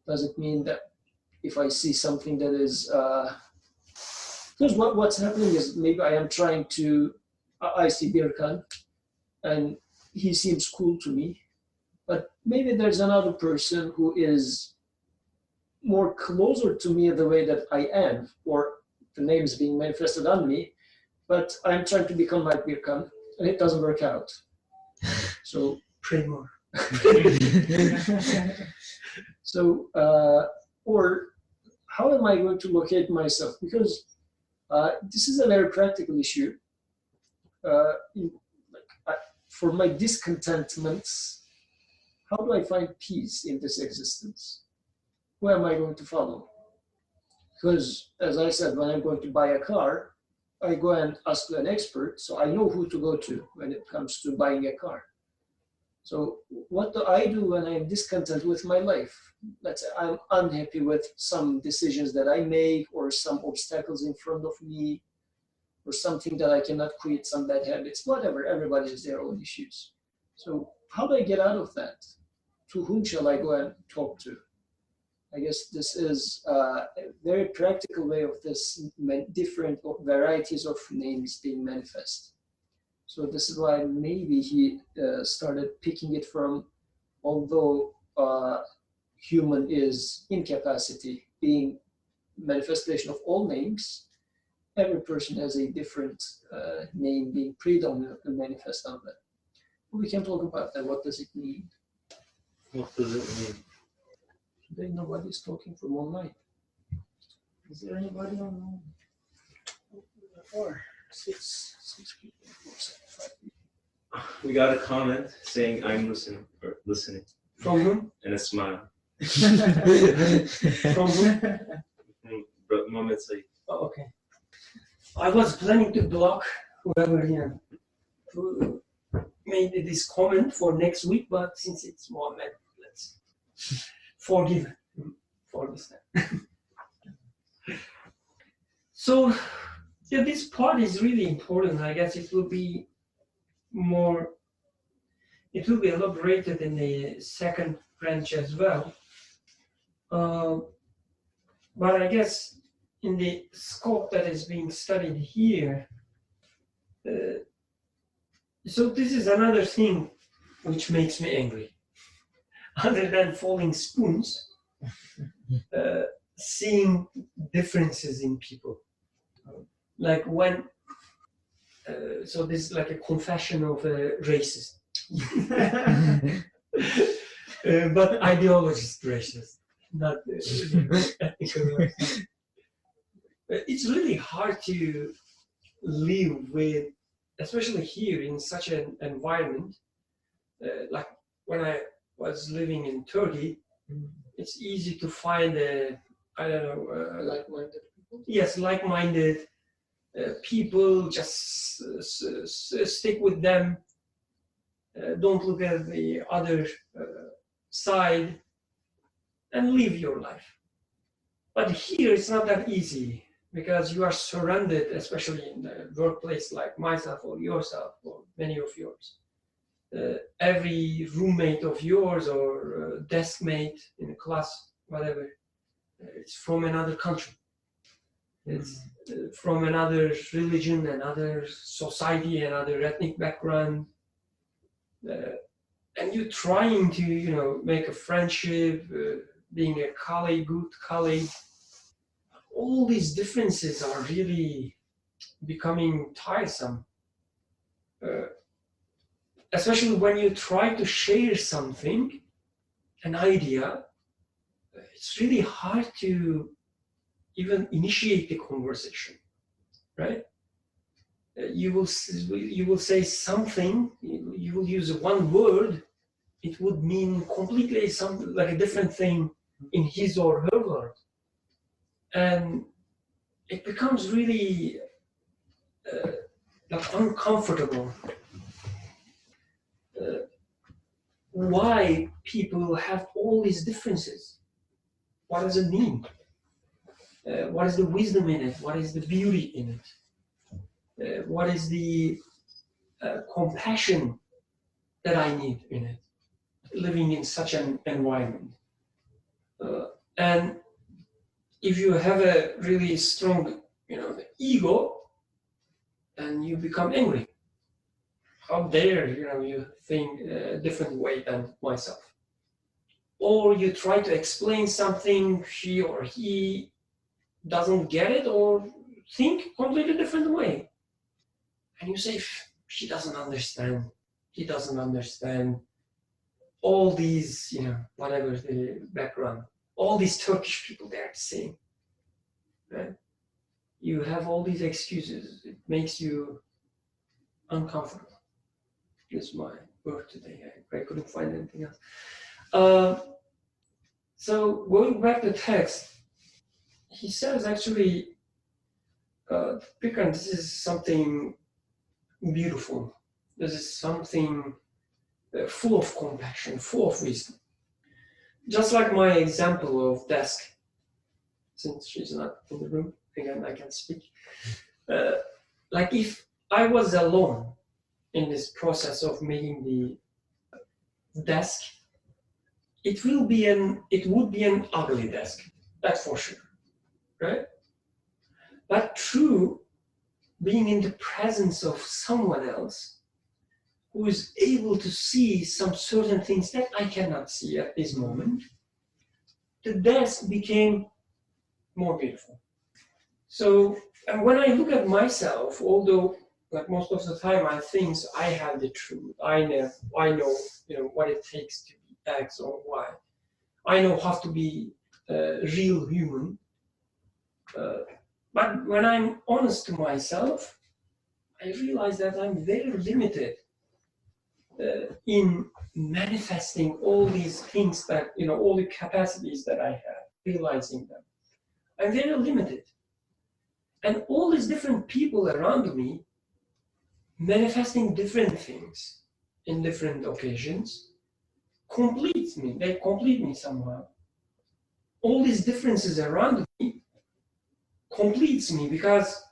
Does it mean that if I see something that is, because what's happening is maybe I am trying to, I see Birkan and he seems cool to me, but maybe there's another person who is more closer to me the way that I am, or the name is being manifested on me, but I'm trying to become like Birkan and it doesn't work out. So Pray more. So, or how am I going to locate myself? Because this is a very practical issue. For my discontentments, how do I find peace in this existence? Who am I going to follow? Because, as I said, when I'm going to buy a car, I go and ask an expert, so I know who to go to when it comes to buying a car. So what do I do when I'm discontent with my life? Let's say I'm unhappy with some decisions that I make, or some obstacles in front of me, or something that I cannot quit, some bad habits, whatever. Everybody has their own issues. So how do I get out of that? To whom shall I go and talk to? I guess this is a very practical way of this different varieties of names being manifest. So this is why maybe he started picking it from, although human is incapacity, being manifestation of all names, every person has a different name being predominantly manifest on that. We can talk about that. What does it mean? What does it mean? Today nobody's talking from online. Is there anybody online? 6 people, 4, 7, 5 people. We got a comment saying I'm listening, or listening, From whom? and a smile. From who? Mohammed Said. Oh, okay. I was planning to block whoever who made this comment for next week, but since it's Mohammed, let's forgive him for this time. So, yeah, this part is really important. I guess it will be elaborated in the second branch as well. But I guess in the scope that is being studied here, so this is another thing which makes me angry. Other than falling spoons, seeing differences in people. Like when, so this is like a confession of a racist. But ideologist racist, not ethical. It's really hard to live with, especially here in such an environment. Like when I was living in Turkey, it's easy to find Like-minded people. yes, like-minded people. Just stick with them. Don't look at the other side and live your life. But here it's not that easy because you are surrounded, especially in the workplace like myself or yourself or many of yours. Every roommate of yours or desk mate in a class, whatever, it's from another country. It's from another religion, another society, another ethnic background. And you're trying to, make a friendship, being a colleague, good colleague. All these differences are really becoming tiresome. Especially when you try to share something, an idea, it's really hard to even initiate the conversation, right? You will say something, you will use one word, it would mean completely something like a different thing in his or her world. And it becomes really like uncomfortable. Why people have all these differences? What does it mean? What is the wisdom in it? What is the beauty in it? What is the compassion that I need in it, living in such an environment? And if you have a really strong, ego, and you become angry. How dare, you think a different way than myself? Or you try to explain something, she or he doesn't get it or think completely different way. And you say, she doesn't understand, he doesn't understand. All these, whatever the background, all these Turkish people, they're the same. Right? You have all these excuses. It makes you uncomfortable. This is my word today. I couldn't find anything else. So going back to text, he says actually, Bikram, this is something beautiful. This is something full of compassion, full of wisdom. Just like my example of desk, since she's not in the room, again, I can speak. Like if I was alone in this process of making the desk, it would be an ugly desk, that's for sure, right? But through being in the presence of someone else who is able to see some certain things that I cannot see at this moment, the desk became more beautiful. So, and when I look at myself, although like most of the time I think I have the truth, I know, what it takes to be X or Y. I know how to be a real human. But when I'm honest to myself, I realize that I'm very limited in manifesting all these things that, all the capacities that I have, realizing them. I'm very limited. And all these different people around me manifesting different things in different occasions completes me. They complete me somehow. All these differences around me completes me because,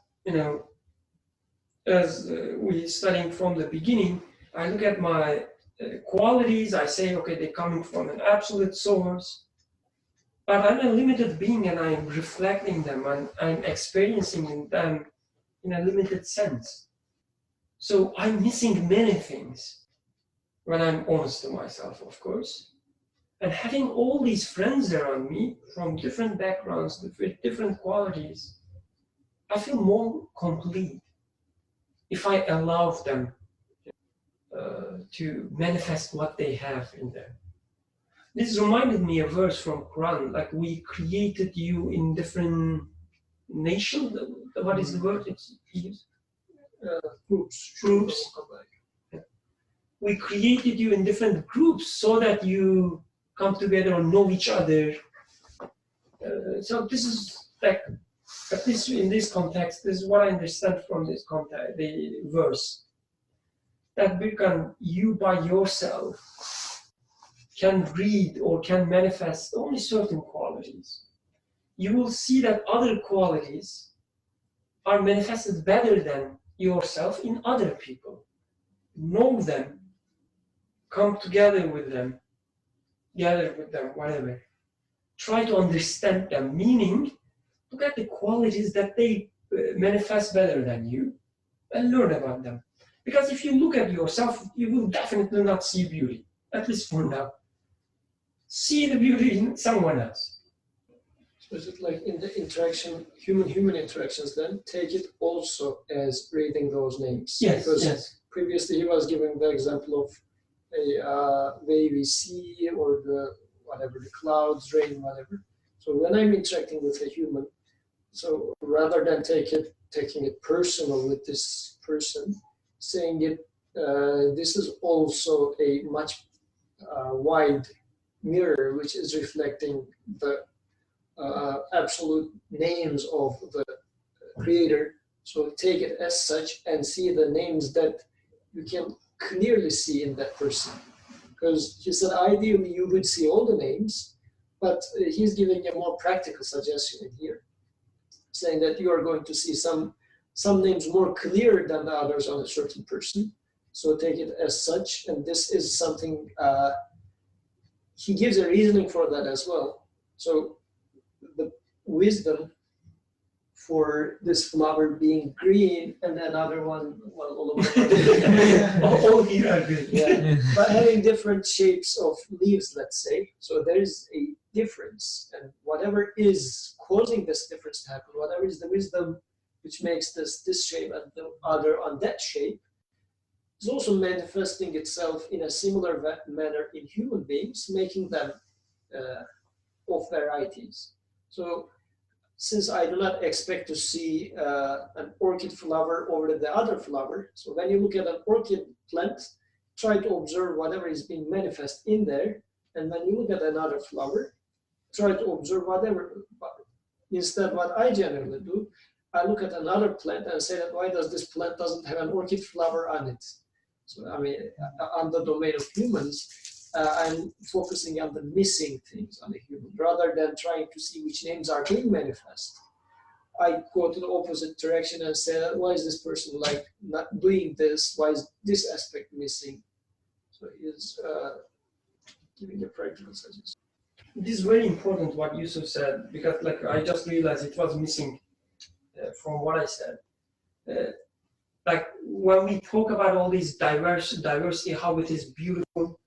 as we studying from the beginning, I look at my qualities, I say, okay, they're coming from an absolute source, but I'm a limited being and I'm reflecting them and I'm experiencing them in a limited sense. So I'm missing many things when I'm honest to myself, of course. And having all these friends around me from different backgrounds, with different qualities, I feel more complete if I allow them to manifest what they have in them. This reminded me a verse from Quran, like we created you in different nations. What is the word it's used? Groups. We created you in different groups so that you come together and know each other. So this is like, at least in this context, this is what I understand from this context, the verse. That you by yourself can read or can manifest only certain qualities. You will see that other qualities are manifested better than yourself in other people. Know them, come together with them, gather with them, whatever. Try to understand them, meaning look at the qualities that they manifest better than you and learn about them. Because if you look at yourself, you will definitely not see beauty, at least for now. See the beauty in someone else. So is it like in the interaction, human-human interactions then, take it also as reading those names? Yes, because yes. Previously he was giving the example of a wavy sea or the clouds, rain, whatever. So when I'm interacting with a human, so rather than taking it personal with this person, saying it, this is also a much wide mirror which is reflecting the absolute names of the creator. So take it as such and see the names that you can clearly see in that person. Because he said ideally you would see all the names, but he's giving a more practical suggestion here, saying that you are going to see some names more clear than the others on a certain person. So take it as such, and this is something, he gives a reasoning for that as well. So the wisdom for this flower being green and another one, well, all of them. All here are good. Yeah. But having different shapes of leaves, let's say, so there is a difference, and whatever is causing this difference to happen, whatever is the wisdom which makes this shape and the other on that shape, is also manifesting itself in a similar manner in human beings, making them of varieties. So since I do not expect to see an orchid flower over the other flower, so when you look at an orchid plant, try to observe whatever is being manifest in there, and when you look at another flower, try to observe whatever. Instead, what I generally do, I look at another plant and say that why does this plant doesn't have an orchid flower on it? So I mean, on the domain of humans, I'm focusing on the missing things on the human, rather than trying to see which names are being manifest. I go to the opposite direction and say, why is this person like not doing this? Why is this aspect missing? So he's giving a practical suggestion. It is very important what Yusuf said, because like I just realized it was missing from what I said. Like when we talk about all these diversity, how it is beautiful,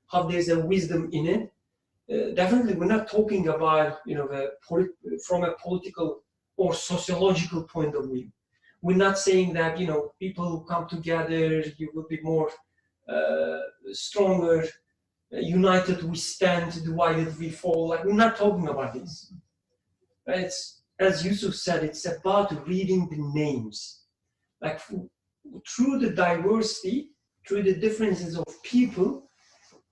how there's a wisdom in it, definitely we're not talking about, from a political or sociological point of view. We're not saying that, people who come together, you will be more stronger, united we stand, divided we fall. Like, we're not talking about this. It's, as Yusuf said, it's about reading the names. Like, through the diversity, through the differences of people,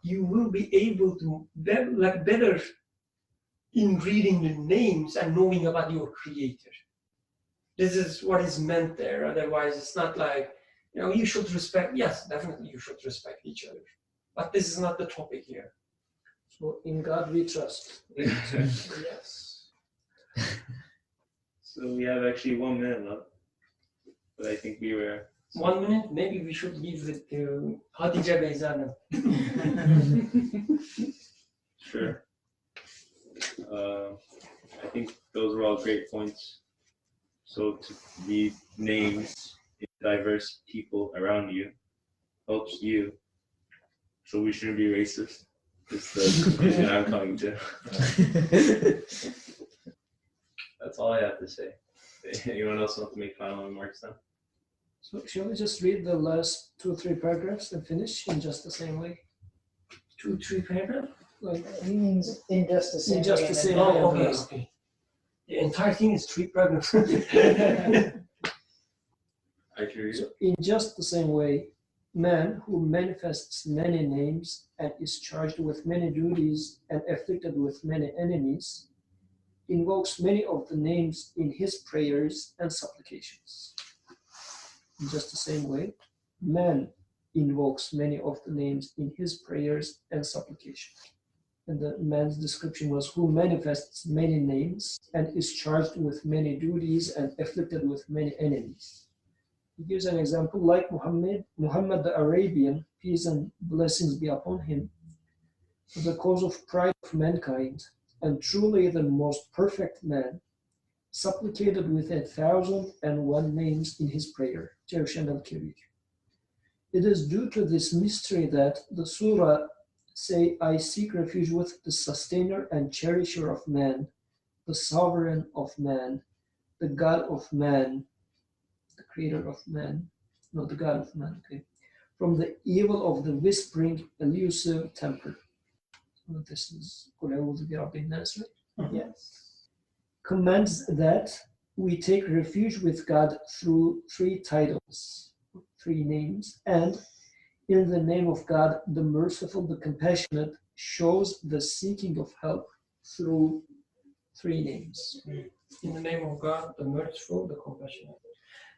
you will be able to better in reading the names and knowing about your creator. This is what is meant there. Otherwise, it's not like, you should respect. Yes, definitely you should respect each other. But this is not the topic here. So in God we trust. Yes. So we have actually 1 minute left. But I think we were... 1 minute? Maybe we should give it to Hatice Beyzadeh. Sure. I think those were all great points. So to be named diverse people around you helps you. So we shouldn't be racist. It's the conclusion I'm coming to. That's all I have to say. Anyone else want to make final remarks then? So shall we just read the last 2 or 3 paragraphs and finish in just the same way? 2, 3 paragraphs? Like He means in just the same In just way, the and same then- way. Oh, okay, okay. The entire thing is 3 paragraphs. I can read So it. in just the same way, man who manifests many names and is charged with many duties and afflicted with many enemies, invokes many of the names in his prayers and supplications. In just the same way, man invokes many of the names in his prayers and supplications. And the man's description was who manifests many names and is charged with many duties and afflicted with many enemies. He gives an example like Muhammad the Arabian, peace and blessings be upon him, for the cause of pride of mankind, and truly the most perfect man, supplicated with 1,001 names in his prayer, Jawshan al-Kabir. It is due to this mystery that the surah say, I seek refuge with the sustainer and cherisher of man, the sovereign of man, the God of man, the creator of man, not the God of man, okay, from the evil of the whispering, elusive temper. So this is Yes. commands that we take refuge with God through 3 titles, 3 names, and in the name of God, the merciful, the compassionate, shows the seeking of help through 3 names. In the name of God, the merciful, the compassionate.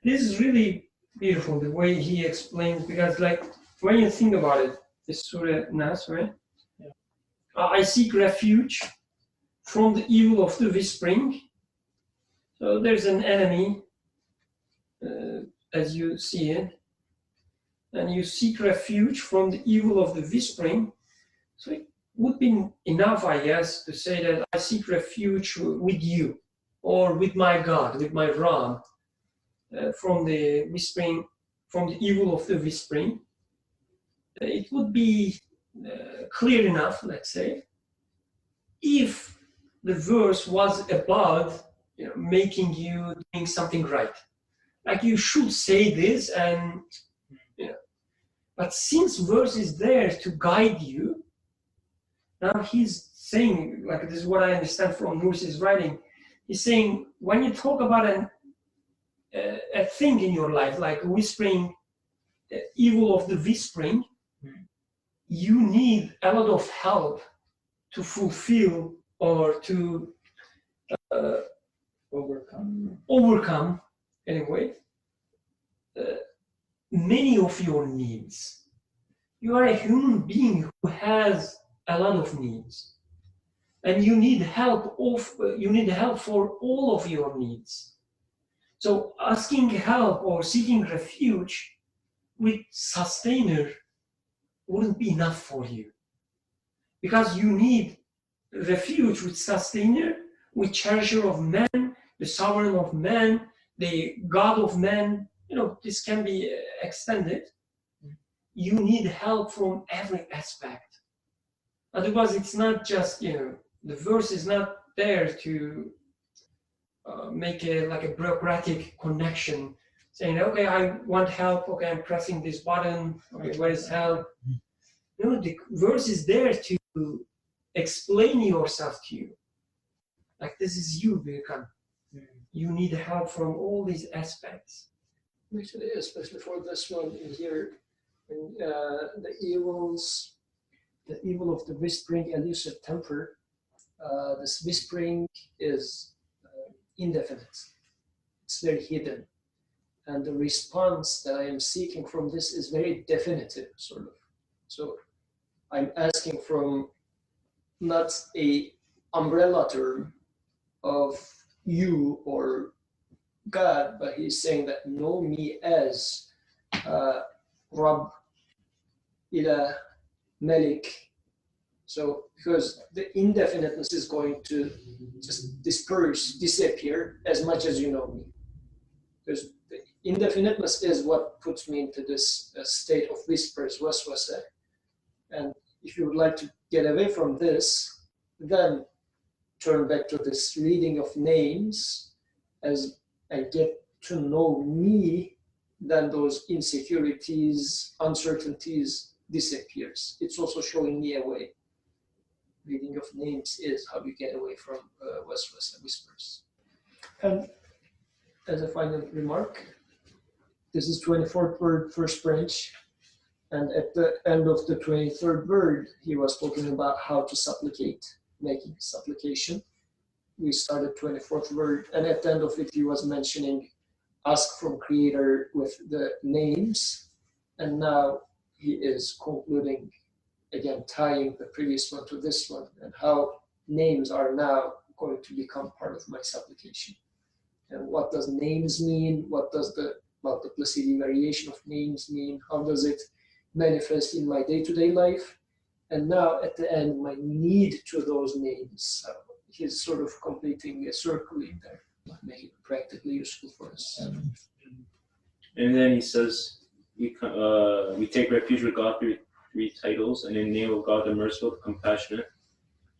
This is really beautiful, the way he explains, because like, when you think about it, this Surah Nas, right? Yeah. I seek refuge from the evil of the whispering. So there's an enemy, as you see it, and you seek refuge from the evil of the whispering. So it would be enough, I guess, to say that I seek refuge with you, or with my God, with my Ram, from the whispering, from the evil of the whispering. It would be clear enough, let's say, if the verse was about making you doing something right. Like you should say this, and but since verse is there to guide you, now he's saying, like this is what I understand from Nursi's writing, he's saying when you talk about a thing in your life, like whispering, evil of the whispering, you need a lot of help to fulfill or to overcome anyway, many of your needs. You are a human being who has a lot of needs, and you need help for all of your needs. So asking help or seeking refuge with sustainer wouldn't be enough for you, because you need refuge with sustainer, with cherisher of man, the sovereign of man, the God of man. This can be extended. You need help from every aspect. Otherwise, it's not just, the verse is not there to make a bureaucratic connection, saying, okay, I want help, okay, I'm pressing this button, okay, where is help? No, the verse is there to explain yourself to you. Like, this is you, Birkan. You need help from all these aspects. Actually, especially for this one in here, And, the evil of the whispering elusive temper. This whispering is indefinite. It's very hidden. And the response that I am seeking from this is very definitive, sort of. So I'm asking from not a umbrella term of you or God, but he's saying that know me as Rabb, Ilah, Malik. So because the indefiniteness is going to just disappear as much as you know me. Because the indefiniteness is what puts me into this state of whispers, waswasa. And if you would like to get away from this, then turn back to this reading of names as I get to know me, then those insecurities, uncertainties disappears. It's also showing me a way. Reading of names is how you get away from waswasa, whispers. And as a final remark, this is 24th word, first branch. And at the end of the 23rd word, he was talking about how to supplicate, making supplication. We started 24th word, and at the end of it, he was mentioning ask from Creator with the names. And now he is concluding, again, tying the previous one to this one, and how names are now going to become part of my supplication. And what does names mean? What does the multiplicity variation of names mean? How does it manifest in my day-to-day life? And now at the end, my need to those names. He's sort of completing a circle in there, making it practically useful for us. And then he says, we take refuge with God through three titles, and in the name of God, the merciful, the compassionate,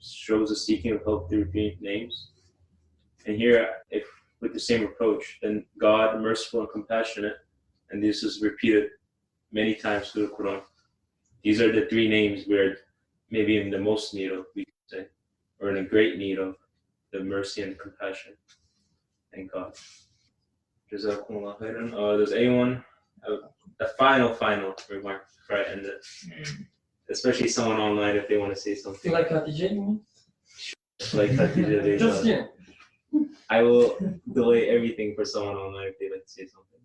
shows the seeking of help through three names. And here, if with the same approach, then God, merciful and compassionate, and this is repeated many times through the Quran. These are the three names we're maybe in the most need of, we could say, or in a great need of the mercy and compassion. Thank God. Jazakumullah khairan. Does anyone have a final remark before I end it? Especially someone online if they want to say something. Like Hatice, you mean? Like Hatice. Just yeah. I will delay everything for someone online if they'd like to say something.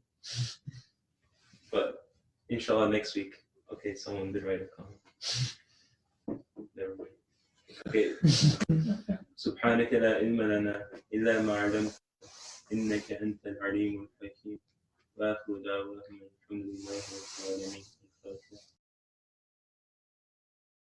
But inshallah next week. Okay, someone did write a comment. Never mind. Okay. سبحانك لا علم لنا إلا ما علمتنا إنك أنت العليم الحكيم وآخر دعوانا الحمد لله رب العالمين.